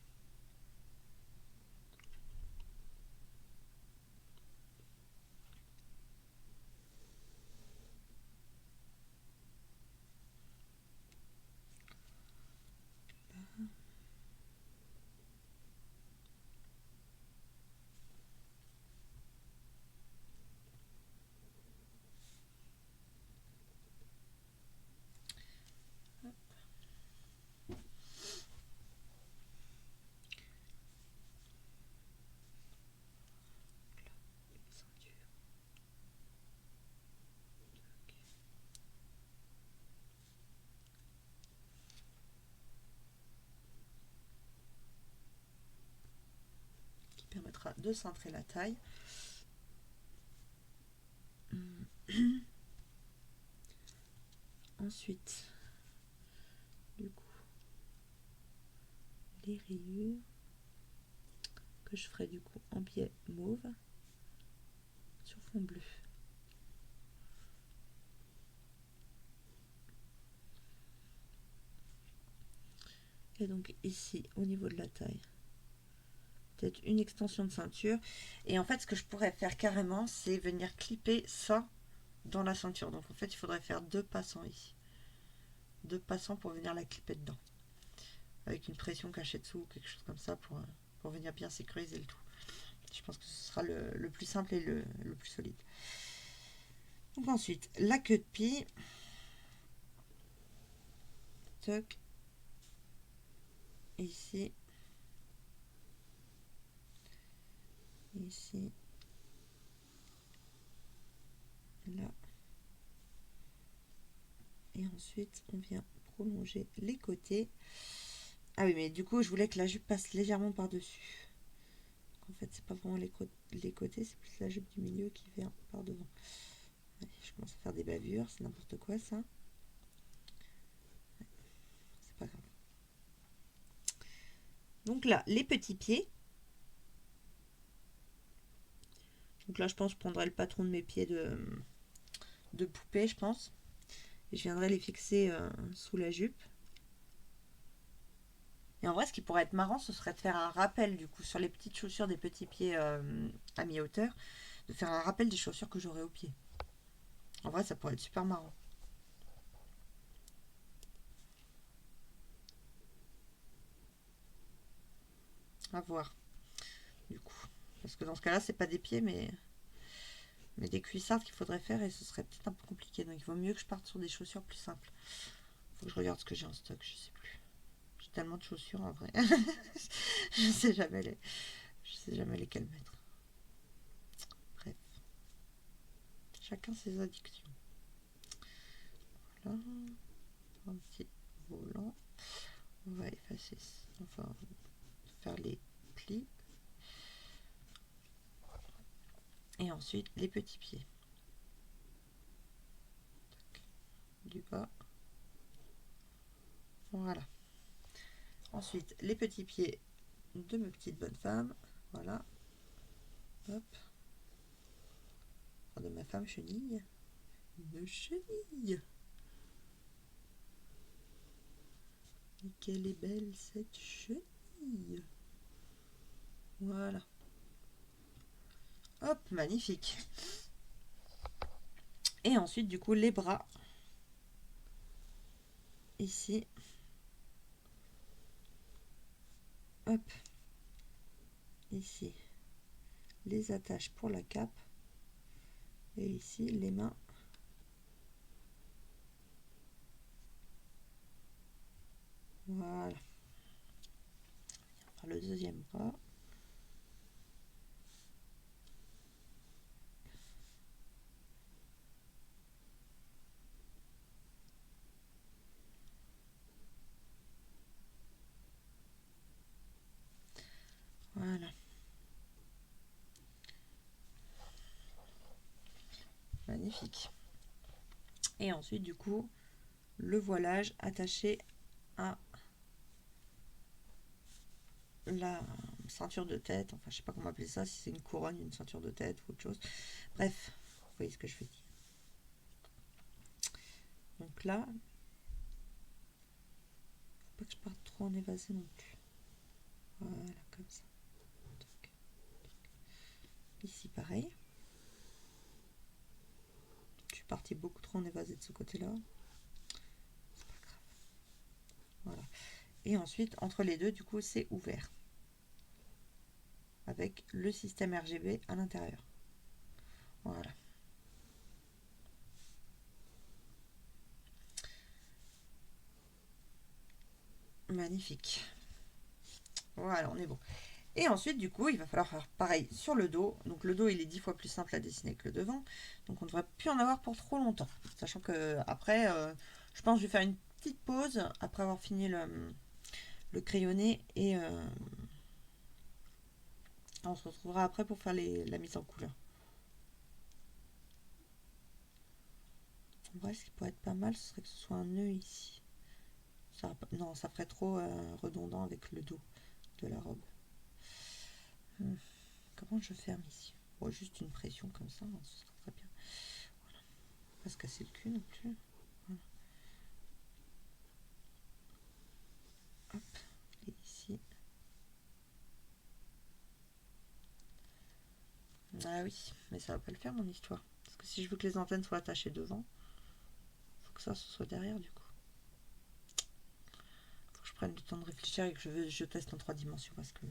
Qui permettra de centrer la taille. Ensuite, du coup, les rayures que je ferai du coup en biais mauve sur fond bleu. Et donc ici, au niveau de la taille, peut-être une extension de ceinture. Et en fait, ce que je pourrais faire carrément, c'est venir clipper ça dans la ceinture. Donc en fait, il faudrait faire 2 passants ici. 2 passants pour venir la clipper dedans. Avec une pression cachée dessous ou quelque chose comme ça pour venir bien sécuriser le tout. Je pense que ce sera le plus simple et le plus solide. Donc ensuite, la queue de pie. Toc. Ici. Ici. Là. Et ensuite, on vient prolonger les côtés. Ah oui, mais du coup, je voulais que la jupe passe légèrement par-dessus. En fait, c'est pas vraiment les côtés, c'est plus la jupe du milieu qui vient par devant. Allez, je commence à faire des bavures, c'est n'importe quoi ça. Ouais, c'est pas grave. Donc là, les petits pieds. Donc là, je pense que je prendrai le patron de mes pieds de poupée, je pense. Et je viendrai les fixer sous la jupe. Et en vrai, ce qui pourrait être marrant, ce serait de faire un rappel du coup sur les petites chaussures des petits pieds à mi-hauteur, de faire un rappel des chaussures que j'aurai au pied. En vrai, ça pourrait être super marrant. À voir, du coup. Parce que dans ce cas-là, c'est pas des pieds, mais des cuissardes qu'il faudrait faire et ce serait peut-être un peu compliqué. Donc il vaut mieux que je parte sur des chaussures plus simples. Faut que je regarde ce que j'ai en stock, je sais plus. J'ai tellement de chaussures en vrai. je sais jamais lesquelles mettre. Bref. Chacun ses addictions. Voilà. Un petit volant. On va effacer. Enfin, faire les plis. Et ensuite, les petits pieds. Du bas. Voilà. Ensuite, les petits pieds de mes petites bonnes femmes. Voilà. Hop. Enfin, de ma femme chenille. Une chenille. Et qu'elle est belle cette chenille. Voilà. Hop, magnifique. Et ensuite, du coup, les bras. Ici. Hop. Ici. Les attaches pour la cape. Et ici, les mains. Voilà. On va faire le deuxième bras. Voilà. Magnifique. Et ensuite, du coup, le voilage attaché à la ceinture de tête. Enfin, je sais pas comment appeler ça, si c'est une couronne, une ceinture de tête ou autre chose. Bref, vous voyez ce que je veux dire. Donc là, faut pas que je parte trop en évasé non plus. Voilà, comme ça. Donc, ici, pareil. Je suis partie beaucoup trop en évasé de ce côté-là. C'est pas grave. Voilà. Et ensuite, entre les deux, du coup, c'est ouvert. Avec le système RGB à l'intérieur. Voilà. Magnifique. Voilà, on est bon. Et ensuite, du coup, il va falloir faire pareil sur le dos. Donc le dos, il est 10 fois plus simple à dessiner que le devant. Donc on ne devrait plus en avoir pour trop longtemps. Sachant que après, je pense que je vais faire une petite pause après avoir fini le crayonné. Et on se retrouvera après pour faire la mise en couleur. En vrai, ce qui pourrait être pas mal, ce serait que ce soit un nœud ici. Non, ça ferait trop redondant avec le dos de la robe. Comment je ferme ici? Bon, juste une pression comme ça, hein, ce serait très bien. Voilà. Pas se casser le cul non plus. Voilà. Hop, et ici. Ah oui, mais ça va pas le faire mon histoire. Parce que si je veux que les antennes soient attachées devant, faut que ça ce soit derrière du coup. Faut que je prenne le temps de réfléchir et que je teste en 3 dimensions parce que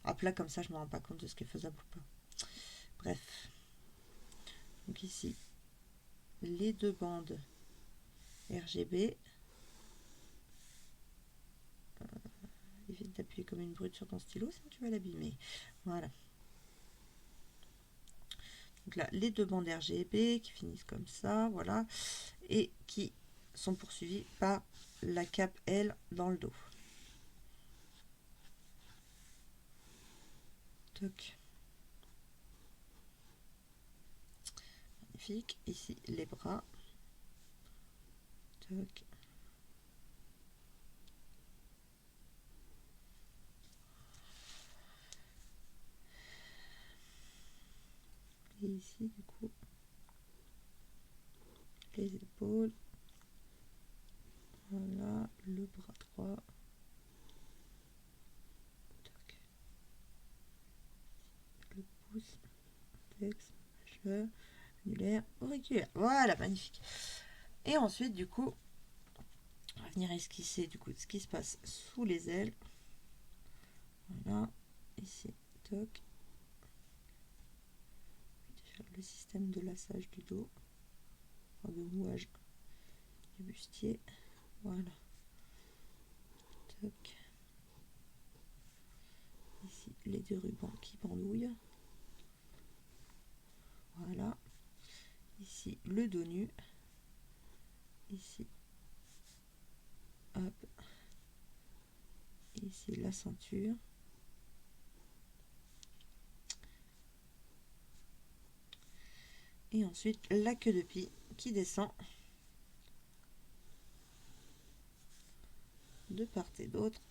à plat comme ça je me rends pas compte de ce qui est faisable ou pas. Bref. Donc ici, les 2 bandes RGB. Évite d'appuyer comme une brute sur ton stylo, sinon tu vas l'abîmer. Voilà. Donc là, les 2 bandes RGB qui finissent comme ça, voilà, et qui sont poursuivies par la cape L dans le dos. Toc. Magnifique. Ici, les bras. Toc. Et ici, du coup, les épaules. Voilà, le bras droit. Toc. Le pouce, index, majeur, annulaire, auriculaire. Voilà, magnifique. Et ensuite, du coup, on va venir esquisser du coup ce qui se passe sous les ailes. Voilà, ici, toc. Le système de lassage du dos, enfin de nouage du bustier. Voilà. Toc. Ici, les 2 rubans qui pendouillent. Voilà. Ici, le dos nu. Ici, hop. Ici, la ceinture. Et ensuite, la queue de pie qui descend de part et d'autre.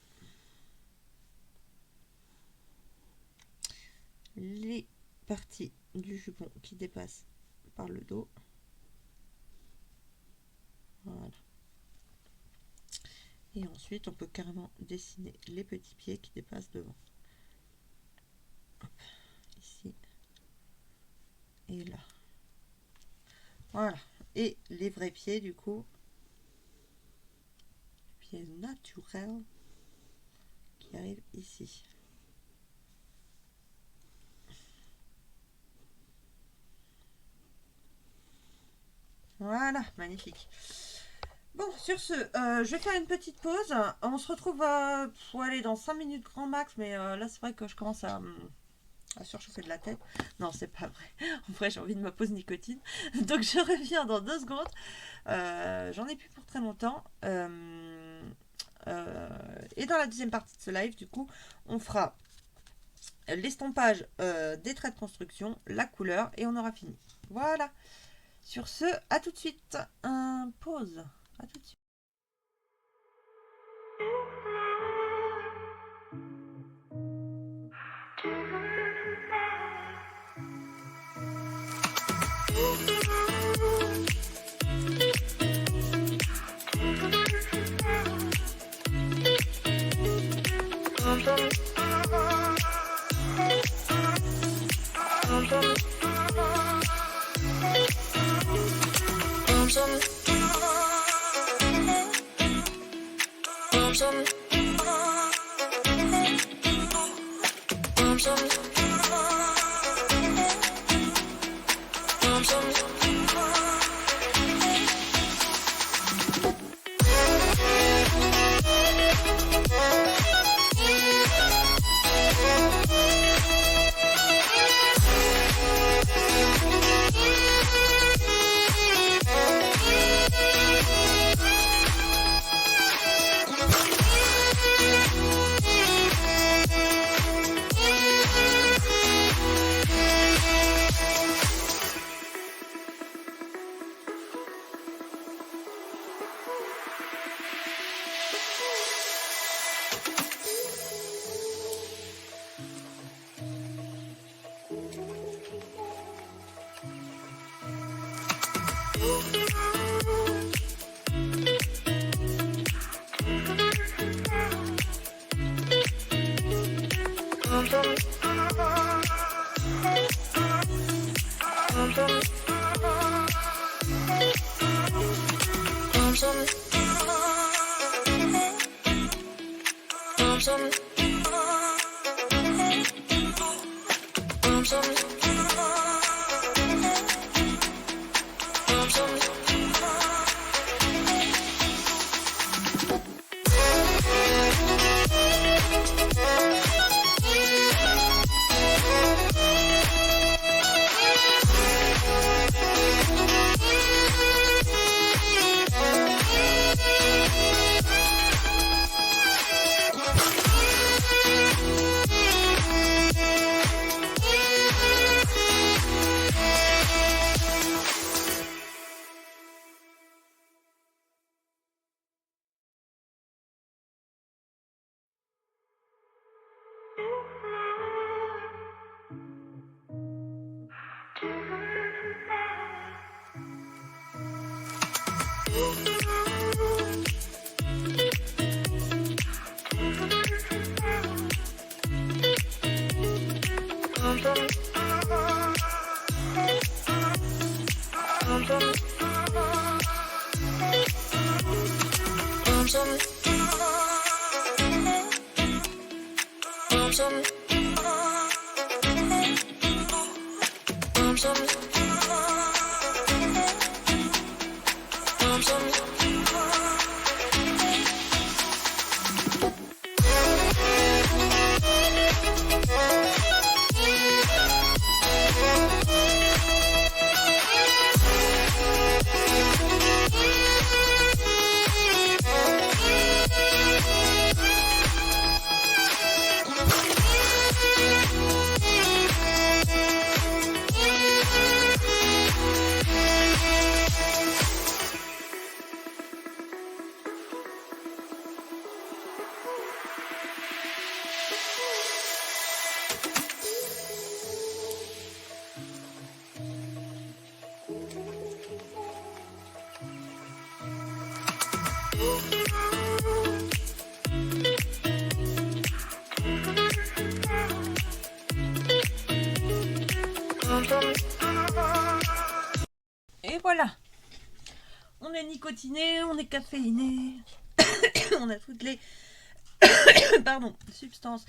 Les parties du jupon qui dépassent par le dos. Voilà. Et ensuite, on peut carrément dessiner les petits pieds qui dépassent devant. Hop, ici et là. Voilà. Et les vrais pieds, du coup, pieds naturels qui arrivent ici. Voilà, magnifique. Bon, sur ce, je vais faire une petite pause. On se retrouve pour aller dans 5 minutes grand max, mais là c'est vrai que je commence à surchauffer de la tête. Non, c'est pas vrai. En vrai, j'ai envie de ma pause nicotine. Donc je reviens dans 2 secondes. J'en ai plus pour très longtemps. Et dans la deuxième partie de ce live, du coup, on fera l'estompage des traits de construction, la couleur, et on aura fini. Voilà. Sur ce, à tout de suite. Pause. À tout de suite. Et voilà, on est nicotiné, on est caféiné, on a toutes les pardon, substances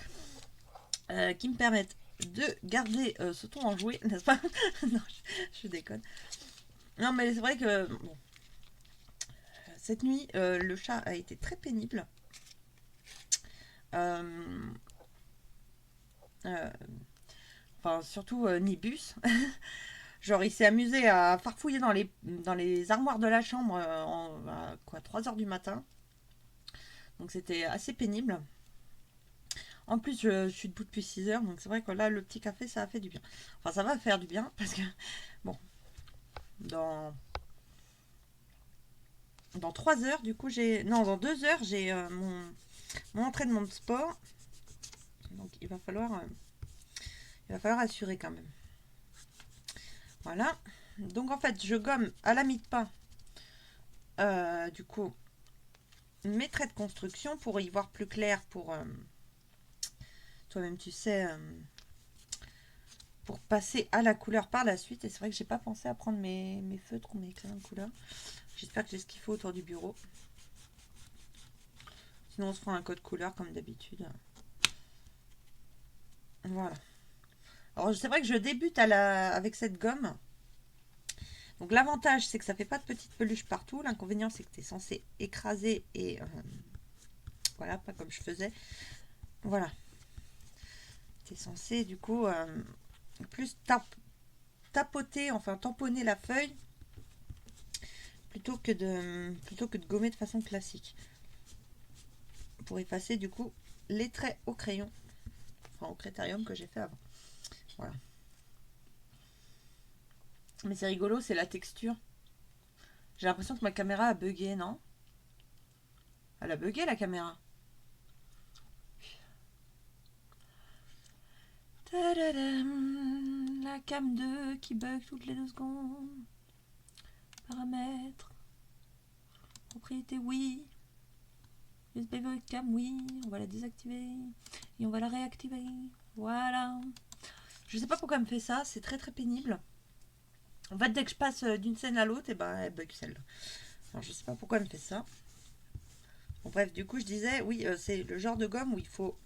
qui me permettent de garder ce ton enjoué, n'est-ce pas? Non, je déconne. Non, mais c'est vrai que bon, cette nuit, le chat a été très pénible. Enfin, surtout Nibus. Genre, il s'est amusé à farfouiller dans les armoires de la chambre à quoi, 3 heures du matin. Donc, c'était assez pénible. En plus, je suis debout depuis 6 heures. Donc, c'est vrai que là, le petit café, ça a fait du bien. Enfin, ça va faire du bien parce que, bon, dans 3 heures, du coup, non, dans 2 heures, j'ai mon entraînement de sport. Donc, il va falloir assurer quand même. Voilà. Donc, en fait, je gomme à la mie de pain, du coup, mes traits de construction pour y voir plus clair, pour toi-même, tu sais, pour passer à la couleur par la suite. Et c'est vrai que j'ai pas pensé à prendre mes feutres ou mes crayons de couleur. J'espère que j'ai ce qu'il faut autour du bureau. Sinon, on se fera un code couleur comme d'habitude. Voilà. Alors, c'est vrai que je débute avec cette gomme. Donc, l'avantage, c'est que ça fait pas de petites peluches partout. L'inconvénient, c'est que tu es censé écraser et... voilà, pas comme je faisais. Voilà. Tu es censé, du coup, plus tapoter, enfin tamponner la feuille plutôt que de gommer de façon classique. Pour effacer, du coup, les traits au crayon. Enfin, au critérium que j'ai fait avant. Voilà. Mais c'est rigolo, c'est la texture. J'ai l'impression que ma caméra a bugué, non? Elle a bugué, la caméra. Tadadam, la cam 2 qui bug toutes les 2 secondes. Paramètres. Propriété, oui. USB webcam, oui. On va la désactiver. Et on va la réactiver. Voilà. Je sais pas pourquoi elle me fait ça. C'est très très pénible. En fait, dès que je passe d'une scène à l'autre, et ben, elle bug celle-là. Alors, je sais pas pourquoi elle me fait ça. Bon, bref, du coup, je disais, oui, c'est le genre de gomme où il faut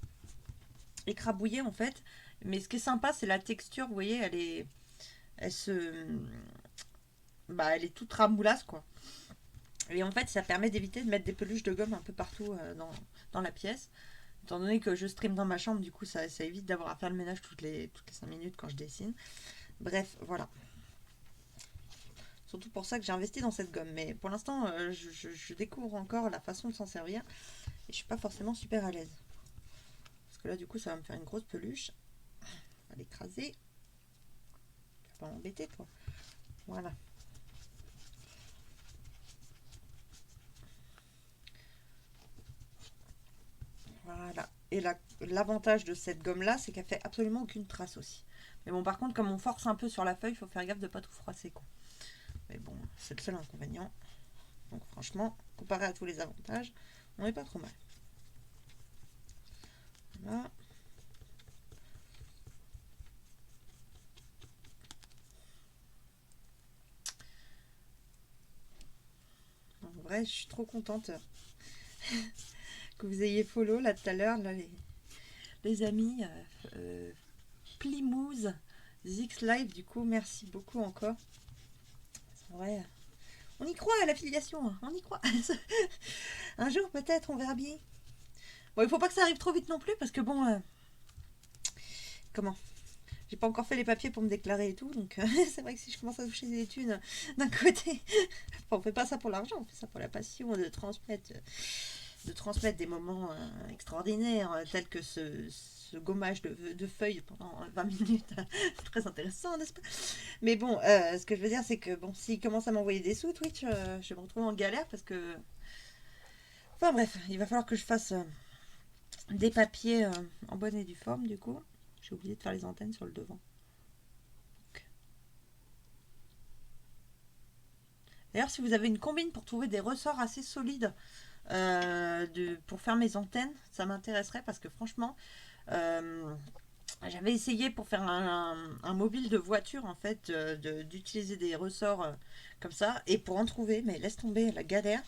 écrabouiller en fait. Mais ce qui est sympa, c'est la texture. Vous voyez, elle se, bah, elle est toute ramoulasse quoi. Et en fait, ça permet d'éviter de mettre des peluches de gomme un peu partout dans la pièce. Étant donné que je stream dans ma chambre, du coup, ça évite d'avoir à faire le ménage toutes les 5 minutes quand je dessine. Bref, voilà. Surtout pour ça que j'ai investi dans cette gomme. Mais pour l'instant, je découvre encore la façon de s'en servir. Et je suis pas forcément super à l'aise. Parce que là, du coup, ça va me faire une grosse peluche. On va l'écraser. Tu vas pas m'embêter, toi. Voilà. Voilà. Et l'avantage de cette gomme-là, c'est qu'elle fait absolument aucune trace aussi. Mais bon, par contre, comme on force un peu sur la feuille, il faut faire gaffe de pas tout froisser, quoi. Mais bon, c'est le seul inconvénient. Donc franchement, comparé à tous les avantages, on n'est pas trop mal. Voilà. En vrai, je suis trop contente que vous ayez follow là tout à l'heure, là, les amis. Plymouth Zix Live, du coup, merci beaucoup encore. C'est vrai. On y croit à l'affiliation, hein, on y croit. Un jour peut-être, on verra bien. Bon, il faut pas que ça arrive trop vite non plus, parce que bon, comment j'ai pas encore fait les papiers pour me déclarer et tout, donc c'est vrai que si je commence à toucher des thunes d'un côté, on fait pas ça pour l'argent, on fait ça pour la passion de transmettre des moments extraordinaires, tels que ce gommage de feuilles pendant 20 minutes. Très intéressant, n'est-ce pas? Mais bon, ce que je veux dire, c'est que bon, s'il commence à m'envoyer des sous, Twitch, je vais me retrouver en galère parce que. Enfin bref, il va falloir que je fasse des papiers en bonne et due forme, du coup. J'ai oublié de faire les antennes sur le devant. Donc. D'ailleurs, si vous avez une combine pour trouver des ressorts assez solides pour faire mes antennes, ça m'intéresserait parce que franchement, j'avais essayé pour faire un mobile de voiture en fait d'utiliser des ressorts comme ça et pour en trouver, mais laisse tomber la galère.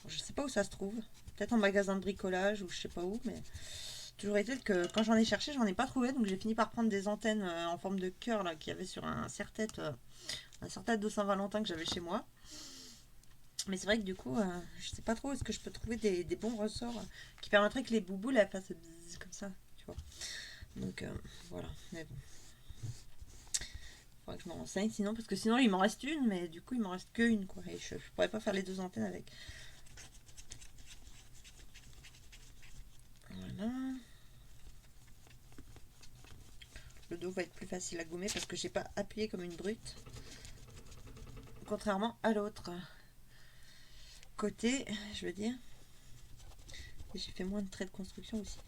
Je sais pas où ça se trouve, peut-être en magasin de bricolage ou je sais pas où, mais toujours est-il que quand j'en ai cherché, j'en ai pas trouvé, donc j'ai fini par prendre des antennes en forme de cœur là qu'il y avait sur un serre-tête de Saint-Valentin que j'avais chez moi. Mais c'est vrai que du coup, je sais pas trop, est-ce que je peux trouver des bons ressorts qui permettraient que les bouboules elles fassent bzzz comme ça, tu vois. Donc voilà, mais bon, faudrait que je m'en renseigne sinon, parce que sinon il m'en reste une, mais du coup il m'en reste qu'une quoi, et je pourrais pas faire les deux antennes avec. Voilà. Le dos va être plus facile à gommer parce que j'ai pas appuyé comme une brute, contrairement à l'autre côté, je veux dire. Et j'ai fait moins de traits de construction aussi.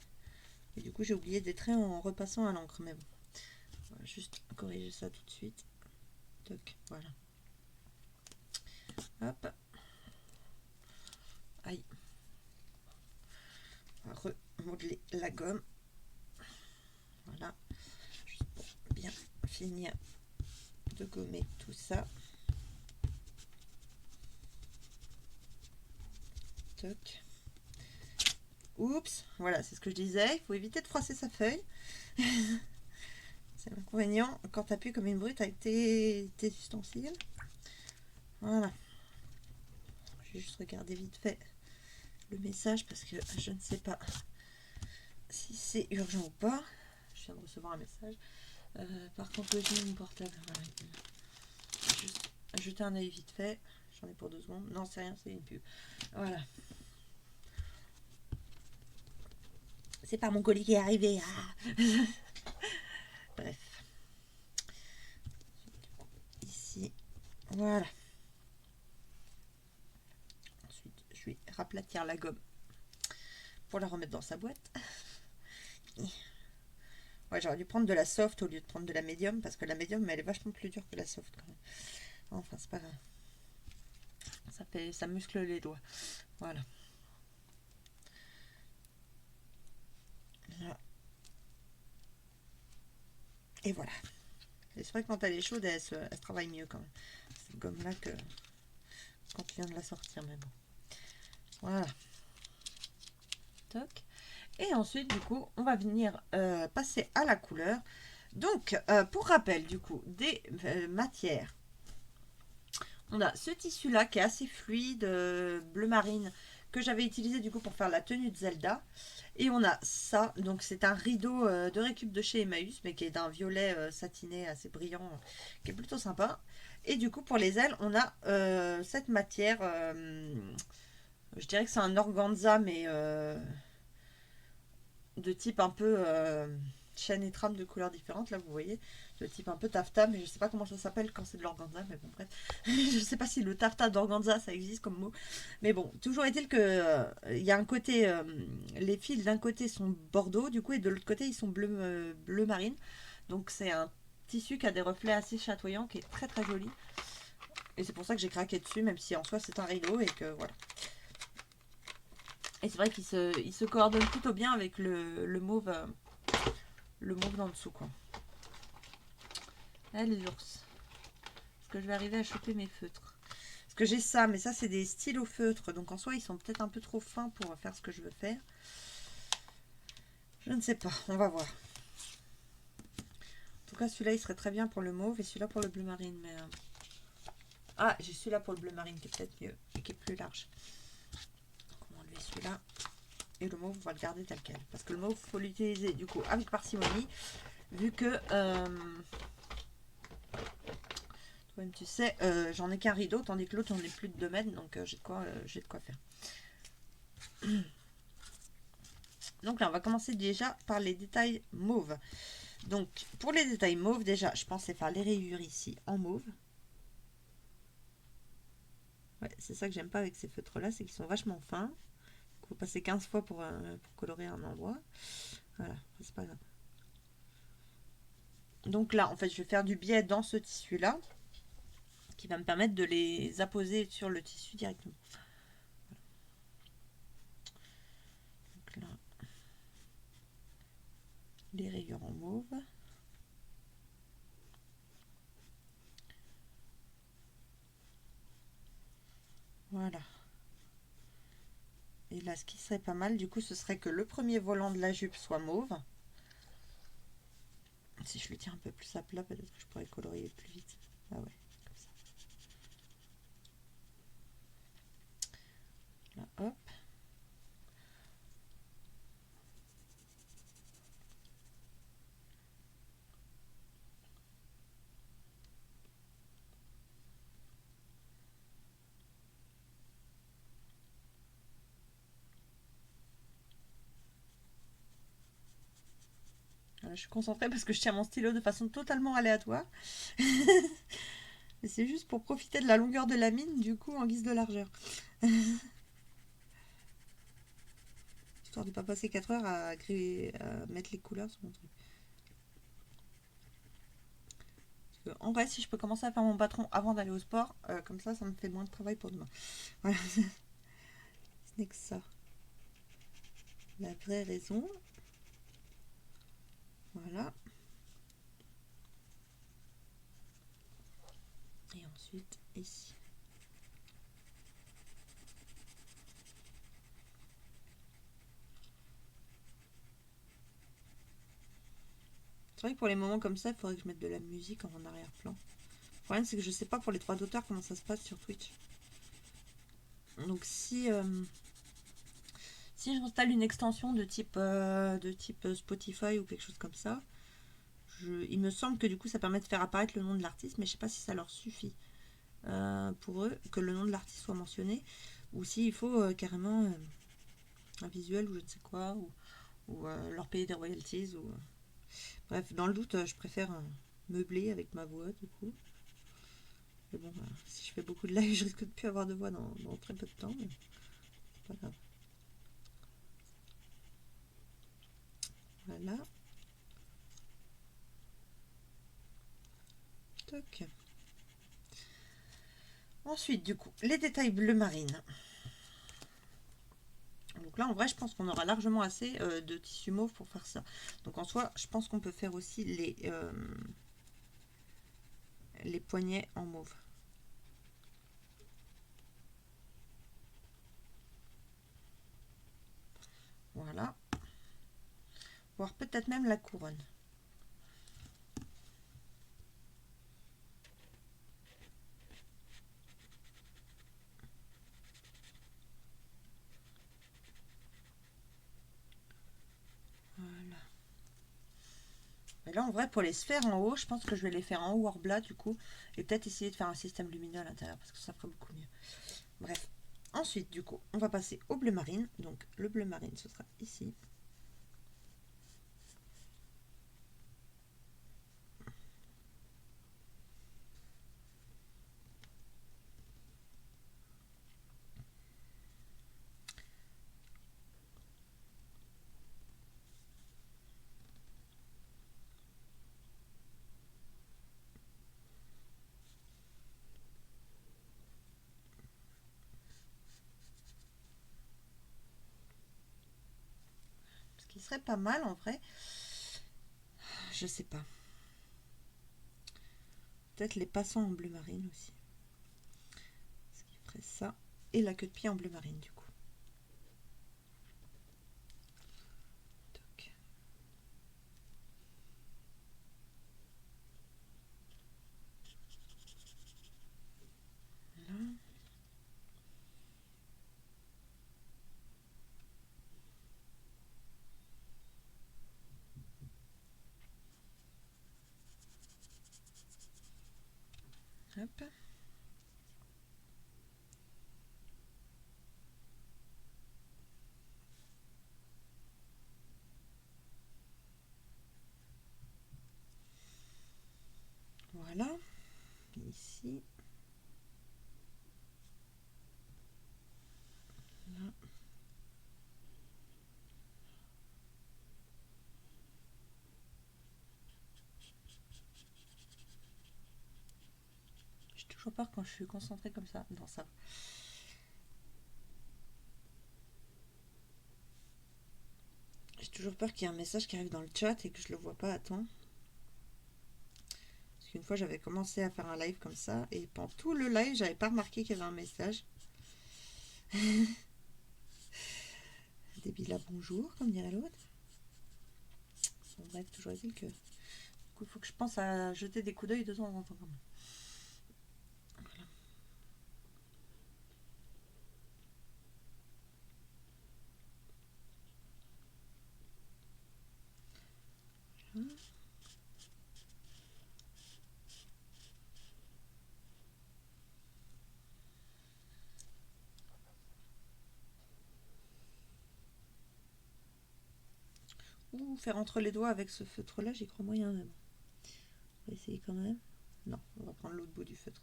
Et du coup j'ai oublié des traits en repassant à l'encre, mais bon. On va juste corriger ça tout de suite. Toc, voilà. Hop. Aïe. On va remodeler la gomme. Voilà. Juste pour bien finir de gommer tout ça. Toc. Oups. Voilà, c'est ce que je disais. Il faut éviter de froisser sa feuille. C'est l'inconvénient quand tu appuies comme une brute avec tes ustensiles. Voilà. Je vais juste regarder vite fait le message parce que je ne sais pas si c'est urgent ou pas. Je viens de recevoir un message. Par contre, j'ai mon portable. Voilà. Juste jeter un œil vite fait. J'en ai pour 2 secondes. Non, c'est rien, c'est une pub. Voilà. C'est pas mon colis qui est arrivé. Ah. Bref. Ici. Voilà. Ensuite, je vais raplatir la gomme pour la remettre dans sa boîte. Ouais, j'aurais dû prendre de la soft au lieu de prendre de la médium parce que la médium, elle est vachement plus dure que la soft quand même. Enfin, c'est pas grave. Ça muscle les doigts. Voilà. Là. Et voilà. Et c'est vrai que quand elle est chaude, elle se travaille mieux quand même. Cette gomme-là que quand tu viens de la sortir, mais bon. Voilà. Toc. Et ensuite, du coup, on va venir passer à la couleur. Donc, pour rappel, du coup, des matières. On a ce tissu-là qui est assez fluide, bleu marine, que j'avais utilisé du coup pour faire la tenue de Zelda. Et on a ça, donc c'est un rideau de récup de chez Emmaüs, mais qui est d'un violet satiné assez brillant, qui est plutôt sympa. Et du coup, pour les ailes, on a cette matière, je dirais que c'est un organza, mais de type un peu chaîne et trame de couleurs différentes, là vous voyez, de type un peu taffetas, mais je sais pas comment ça s'appelle quand c'est de l'organza, mais bon bref, je sais pas si le taffetas d'organza ça existe comme mot, mais bon, toujours est-il que il y a un côté, les fils d'un côté sont bordeaux du coup, et de l'autre côté ils sont bleu marine, donc c'est un tissu qui a des reflets assez chatoyants, qui est très très joli, et c'est pour ça que j'ai craqué dessus, même si en soi c'est un rideau, et que voilà. Et c'est vrai qu'il se coordonne plutôt bien avec le mauve d'en dessous, quoi. Là, les ours. Est-ce que je vais arriver à choper mes feutres? Parce que j'ai ça, mais ça, c'est des stylos feutres. Donc, en soi, ils sont peut-être un peu trop fins pour faire ce que je veux faire. Je ne sais pas. On va voir. En tout cas, celui-là, il serait très bien pour le mauve et celui-là pour le bleu marine. Mais ah, j'ai celui-là pour le bleu marine qui est peut-être mieux et qui est plus large. Donc, on va enlever celui-là. Et le mauve, on va le garder tel quel. Parce que le mauve, il faut l'utiliser du coup avec parcimonie. Vu que... toi-même, tu sais, j'en ai qu'un rideau, tandis que l'autre, j'en ai plus de 2 mètres. Donc, j'ai de quoi faire. Donc là, on va commencer déjà par les détails mauves. Donc, pour les détails mauves, déjà, je pensais faire les rayures ici en mauve. Ouais, c'est ça que j'aime pas avec ces feutres-là, c'est qu'ils sont vachement fins. Il faut passer 15 fois pour colorer un endroit. Voilà, c'est pas grave. Donc là, en fait, je vais faire du biais dans ce tissu-là, qui va me permettre de les apposer sur le tissu directement. Donc là, les rayures en mauve. Voilà. Et là, ce qui serait pas mal, du coup, ce serait que le premier volant de la jupe soit mauve. Si je le tiens un peu plus à plat, peut-être que je pourrais colorier plus vite. Ah ouais, comme ça. Là, hop. Voilà, je suis concentrée parce que je tiens mon stylo de façon totalement aléatoire. Et c'est juste pour profiter de la longueur de la mine, du coup, en guise de largeur. Histoire de ne pas passer 4 heures à mettre les couleurs sur mon truc. En vrai, si je peux commencer à faire mon patron avant d'aller au sport, comme ça me fait moins de travail pour demain. Voilà. Ce n'est que ça. La vraie raison. Voilà. Et ensuite, ici. C'est vrai que pour les moments comme ça, il faudrait que je mette de la musique en arrière-plan. Le problème, c'est que je sais pas pour les droits d'auteur comment ça se passe sur Twitch. Donc si j'installe une extension de type Spotify ou quelque chose comme ça, il me semble que du coup ça permet de faire apparaître le nom de l'artiste, mais je sais pas si ça leur suffit pour eux que le nom de l'artiste soit mentionné, ou s'il faut carrément un visuel ou je ne sais quoi, ou leur payer des royalties. Bref, dans le doute, je préfère meubler avec ma voix du coup. Mais bon, si je fais beaucoup de live, je risque de plus avoir de voix dans très peu de temps, mais c'est pas grave. Voilà. Toc. Ensuite, du coup, les détails bleu marine. Donc là, en vrai, je pense qu'on aura largement assez de tissu mauve pour faire ça. Donc en soi, je pense qu'on peut faire aussi les poignets en mauve. Voilà. voire peut-être même la couronne. Voilà. Et là, en vrai, pour les sphères en haut, je pense que je vais les faire en haut hors blas, du coup. Et peut-être essayer de faire un système lumineux à l'intérieur, parce que ça ferait beaucoup mieux. Bref. Ensuite, du coup, on va passer au bleu marine. Donc, le bleu marine, ce sera ici. Ce qui serait pas mal, en vrai. Je sais pas. Peut-être les passants en bleu marine aussi. Ce qui ferait ça. Et la queue de pied en bleu marine, du coup. Toc. Là. Hop. Voilà. Ici. Là. J'ai toujours peur quand je suis concentrée comme ça. Non, ça. J'ai toujours peur qu'il y ait un message qui arrive dans le chat et que je le vois pas à temps. Parce qu'une fois, j'avais commencé à faire un live comme ça et pendant tout le live, j'avais pas remarqué qu'il y avait un message. Débile à bonjour, comme dirait l'autre. Bon, bref, toujours est-il que. Il faut que je pense à jeter des coups d'œil de temps en temps. Voilà. Voilà. Ou faire entre les doigts avec ce feutre-là, j'y crois moyen même. On va essayer quand même. Non, on va prendre l'autre bout du feutre.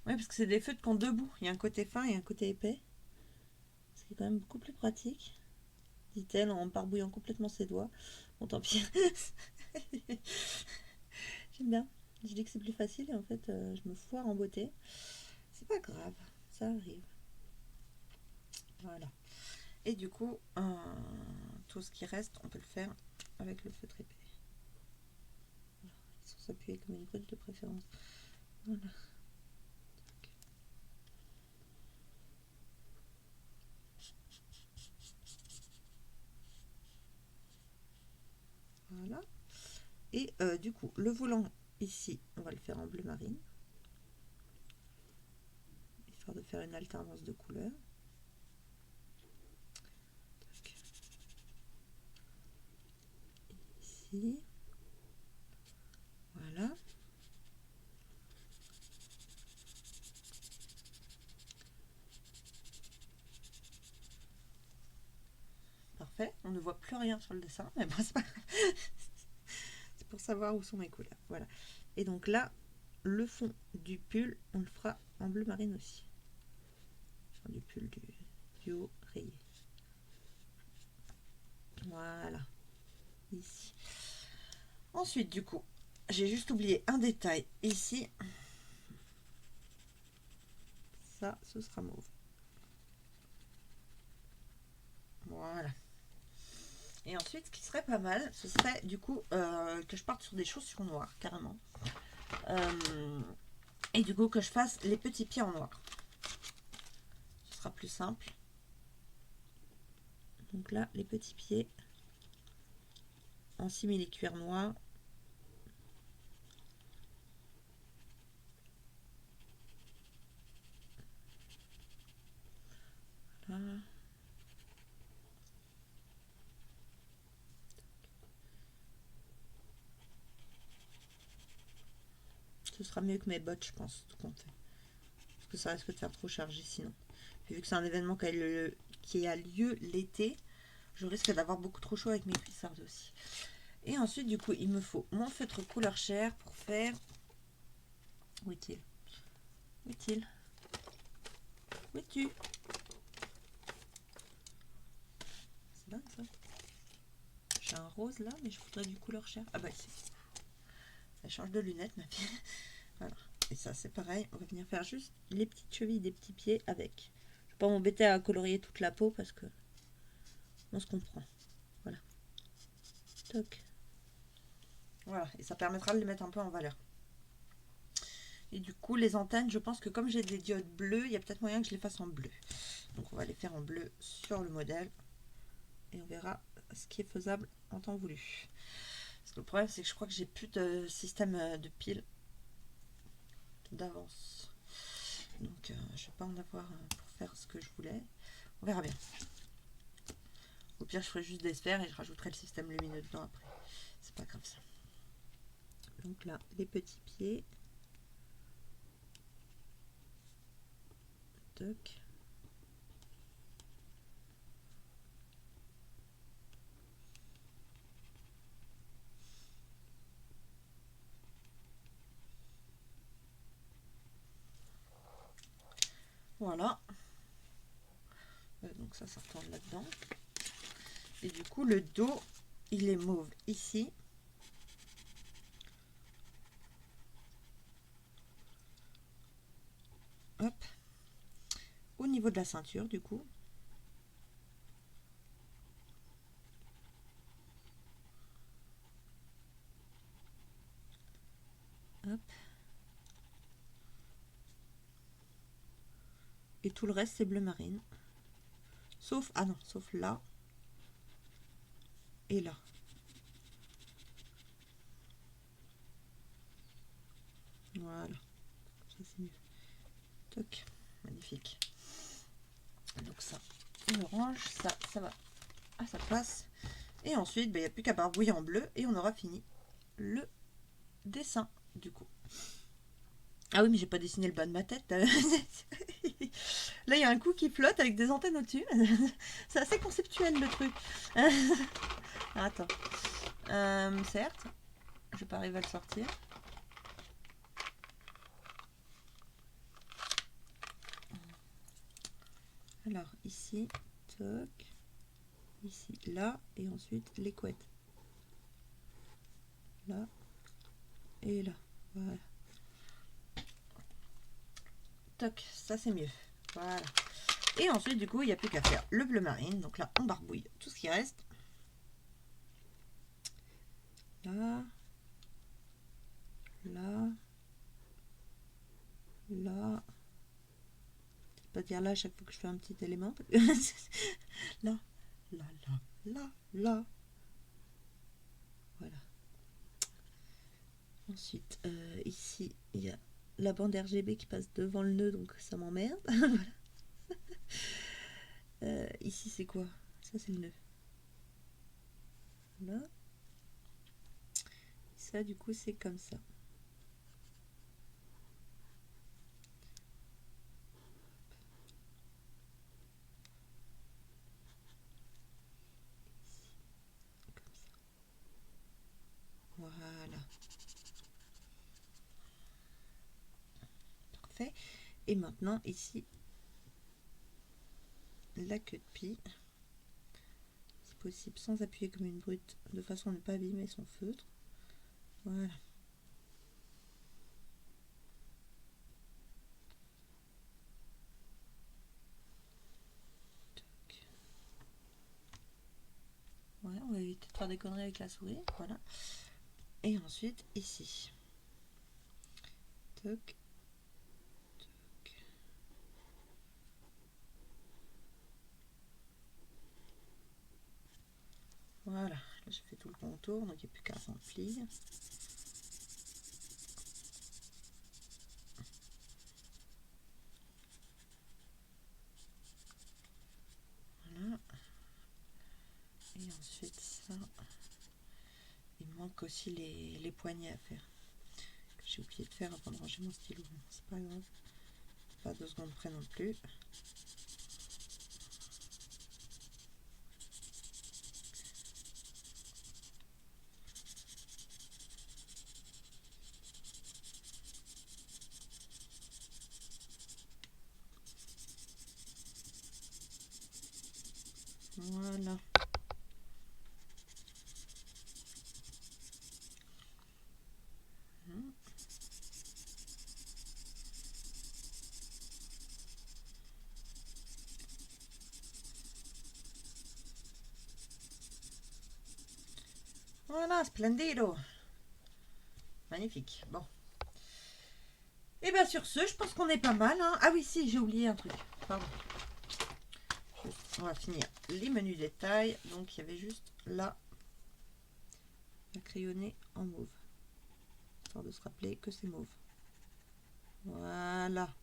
Oui, parce que c'est des feutres qui ont deux bouts. Il y a un côté fin et un côté épais. Ce qui est quand même beaucoup plus pratique, dit-elle en barbouillant complètement ses doigts. Bon, tant pis. J'aime bien. Je dis que c'est plus facile et en fait, je me foire en beauté. C'est pas grave, ça arrive. Voilà. Et du coup, tout ce qui reste, on peut le faire avec le feutre épais. Voilà. Sans s'appuyer comme une brute de préférence. Voilà. Voilà. Et du coup, le volant ici, on va le faire en bleu marine. Histoire de faire une alternance de couleurs. Ici. Voilà. Parfait. On ne voit plus rien sur le dessin, mais bon, c'est pas grave. C'est pour savoir où sont mes couleurs. Voilà. Et donc là, le fond du pull, on le fera en bleu marine aussi. Enfin, du pull du haut rayé. Voilà. Ici. Ensuite, du coup, j'ai juste oublié un détail. Ici, ça, ce sera mauve. Voilà. Et ensuite, ce qui serait pas mal, ce serait du coup que je parte sur des chaussures noires, carrément. Et du coup, que je fasse les petits pieds en noir. Ce sera plus simple. Donc là, les petits pieds. en simili cuir noir. Voilà. Ce sera mieux que mes bottes, je pense, tout compte fait. Parce que ça risque de faire trop chargé sinon. Puis vu que c'est un événement qui a lieu l'été, je risque d'avoir beaucoup trop chaud avec mes cuissardes aussi. Et ensuite, du coup, il me faut mon feutre couleur chair pour faire... Où est-il? Où est-il? Où es-tu? C'est dingue ça. J'ai un rose là, mais je voudrais du couleur chair. Ah bah ici. Ça change de lunettes, ma fille. Voilà. Et ça, c'est pareil. On va venir faire juste les petites chevilles des petits pieds avec. Je vais pas m'embêter à colorier toute la peau parce que on se comprend. Voilà. Toc. Voilà. Et ça permettra de les mettre un peu en valeur. Et du coup, les antennes, je pense que comme j'ai des diodes bleues, il y a peut-être moyen que je les fasse en bleu. Donc on va les faire en bleu sur le modèle. Et on verra ce qui est faisable en temps voulu. Parce que le problème, c'est que je crois que j'ai plus de système de pile d'avance. Donc je vais pas en avoir pour faire ce que je voulais. On verra bien. Au pire, je ferai juste des sphères et je rajouterai le système lumineux dedans après. C'est pas grave ça. Donc là, les petits pieds. Toc. Voilà. Donc ça retourne là-dedans. Et du coup, le dos, il est mauve ici. Hop. Au niveau de la ceinture, du coup. Hop. Et tout le reste, c'est bleu marine. Sauf, ah non, sauf là. Et là. Voilà. Ça, c'est mieux. Toc. Magnifique. Donc ça, on range. Ça va à sa place. Et ensuite, il n'y a plus qu'à barbouiller en bleu et on aura fini le dessin, du coup. Ah oui, mais j'ai pas dessiné le bas de ma tête. Là, il y a un coup qui flotte avec des antennes au-dessus. C'est assez conceptuel, le truc. Attends. Certes, je vais pas arriver à le sortir. Alors, ici, toc. Ici, là, et ensuite les couettes. Là, et là. Voilà. Toc, ça c'est mieux. Voilà. Et ensuite, du coup, il n'y a plus qu'à faire le bleu marine. Donc là, on barbouille tout ce qui reste. Là. Là. Là. Pas dire là à chaque fois que je fais un petit élément. Là. Là, là, là, là. Voilà. Ensuite, ici, il y a la bande RGB qui passe devant le nœud, donc ça m'emmerde. Ici, c'est quoi? Ça, c'est le nœud. Là. Ça, du coup, c'est comme ça. Ici, comme ça. Voilà. Parfait. Et maintenant, ici, la queue de pie. Si possible, sans appuyer comme une brute, de façon à ne pas abîmer son feutre. Voilà. Ouais, on va éviter de faire des conneries avec la souris. Voilà. Et ensuite, ici. Toc. Toc. Voilà. j'ai fait tout le contour, donc il n'y a plus qu'à remplir. Voilà. Et ensuite ça, il me manque aussi les poignets à faire. J'ai oublié de faire avant de ranger mon stylo. C'est pas grave. Pas 2 secondes près non plus. Voilà. Voilà, splendido. Magnifique. Bon. Et bien sur ce, je pense qu'on est pas mal. Hein. Ah oui, si, j'ai oublié un truc. Pardon. On va finir les menus détails. Donc il y avait juste là, la crayonnée en mauve. Histoire de se rappeler que c'est mauve. Voilà.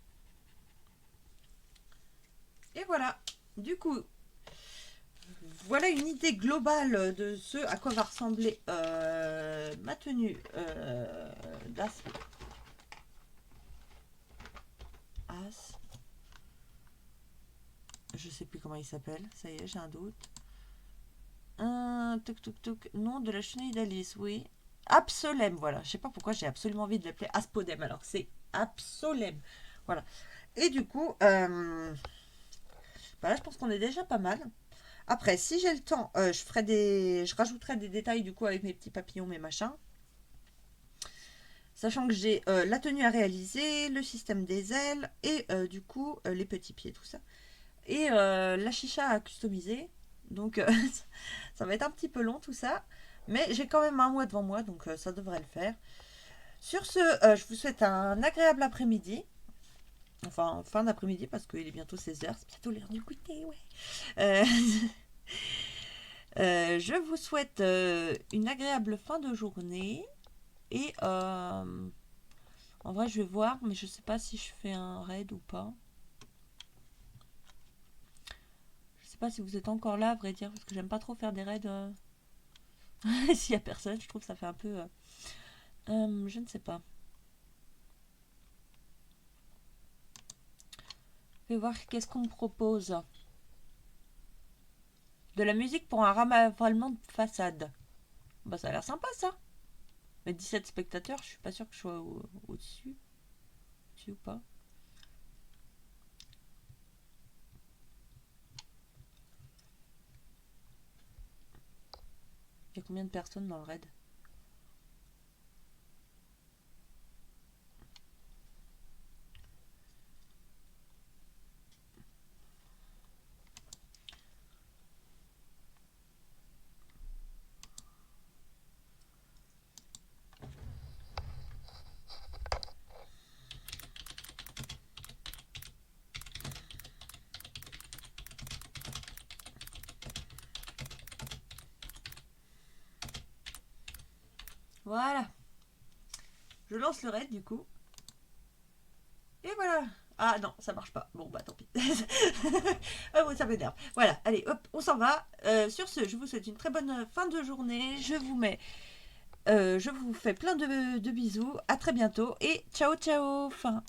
Et voilà. Du coup, voilà une idée globale de ce à quoi va ressembler ma tenue d'As. Je sais plus comment il s'appelle. Ça y est, j'ai un doute. Nom de la chenille d'Alice, oui. Absolem, voilà. Je sais pas pourquoi j'ai absolument envie de l'appeler Aspodem. Alors, c'est Absolem. Voilà. Et du coup, bah là, je pense qu'on est déjà pas mal. Après, si j'ai le temps, je rajouterai des détails du coup avec mes petits papillons, mes machins. Sachant que j'ai la tenue à réaliser, le système des ailes et du coup les petits pieds, tout ça. Et la chicha à customiser. Donc ça va être un petit peu long tout ça. Mais j'ai quand même un mois devant moi, donc ça devrait le faire. Sur ce, je vous souhaite un agréable après-midi. Enfin, fin d'après-midi parce qu'il est bientôt 16h. C'est bientôt l'heure du goûter, ouais. Euh, je vous souhaite une agréable fin de journée. Et en vrai, je vais voir, mais je sais pas si je fais un raid ou pas. Je sais pas si vous êtes encore là, à vrai dire, parce que j'aime pas trop faire des raids s'il y a personne. Je trouve que ça fait un peu. Je ne sais pas. Je vais voir qu'est-ce qu'on me propose. De la musique pour un ravalement de façade. Bah, ça a l'air sympa ça. Mais 17 spectateurs, je suis pas sûre que je sois au-dessus. Au-dessus ou pas. Il y a combien de personnes dans le raid? Voilà. Je lance le raid du coup. Et voilà. Ah non, ça marche pas. Bon bah tant pis. Ah bon, ça m'énerve. Voilà, allez, hop, on s'en va. Sur ce, je vous souhaite une très bonne fin de journée. Je vous fais plein de bisous. À très bientôt et ciao ciao. Fin.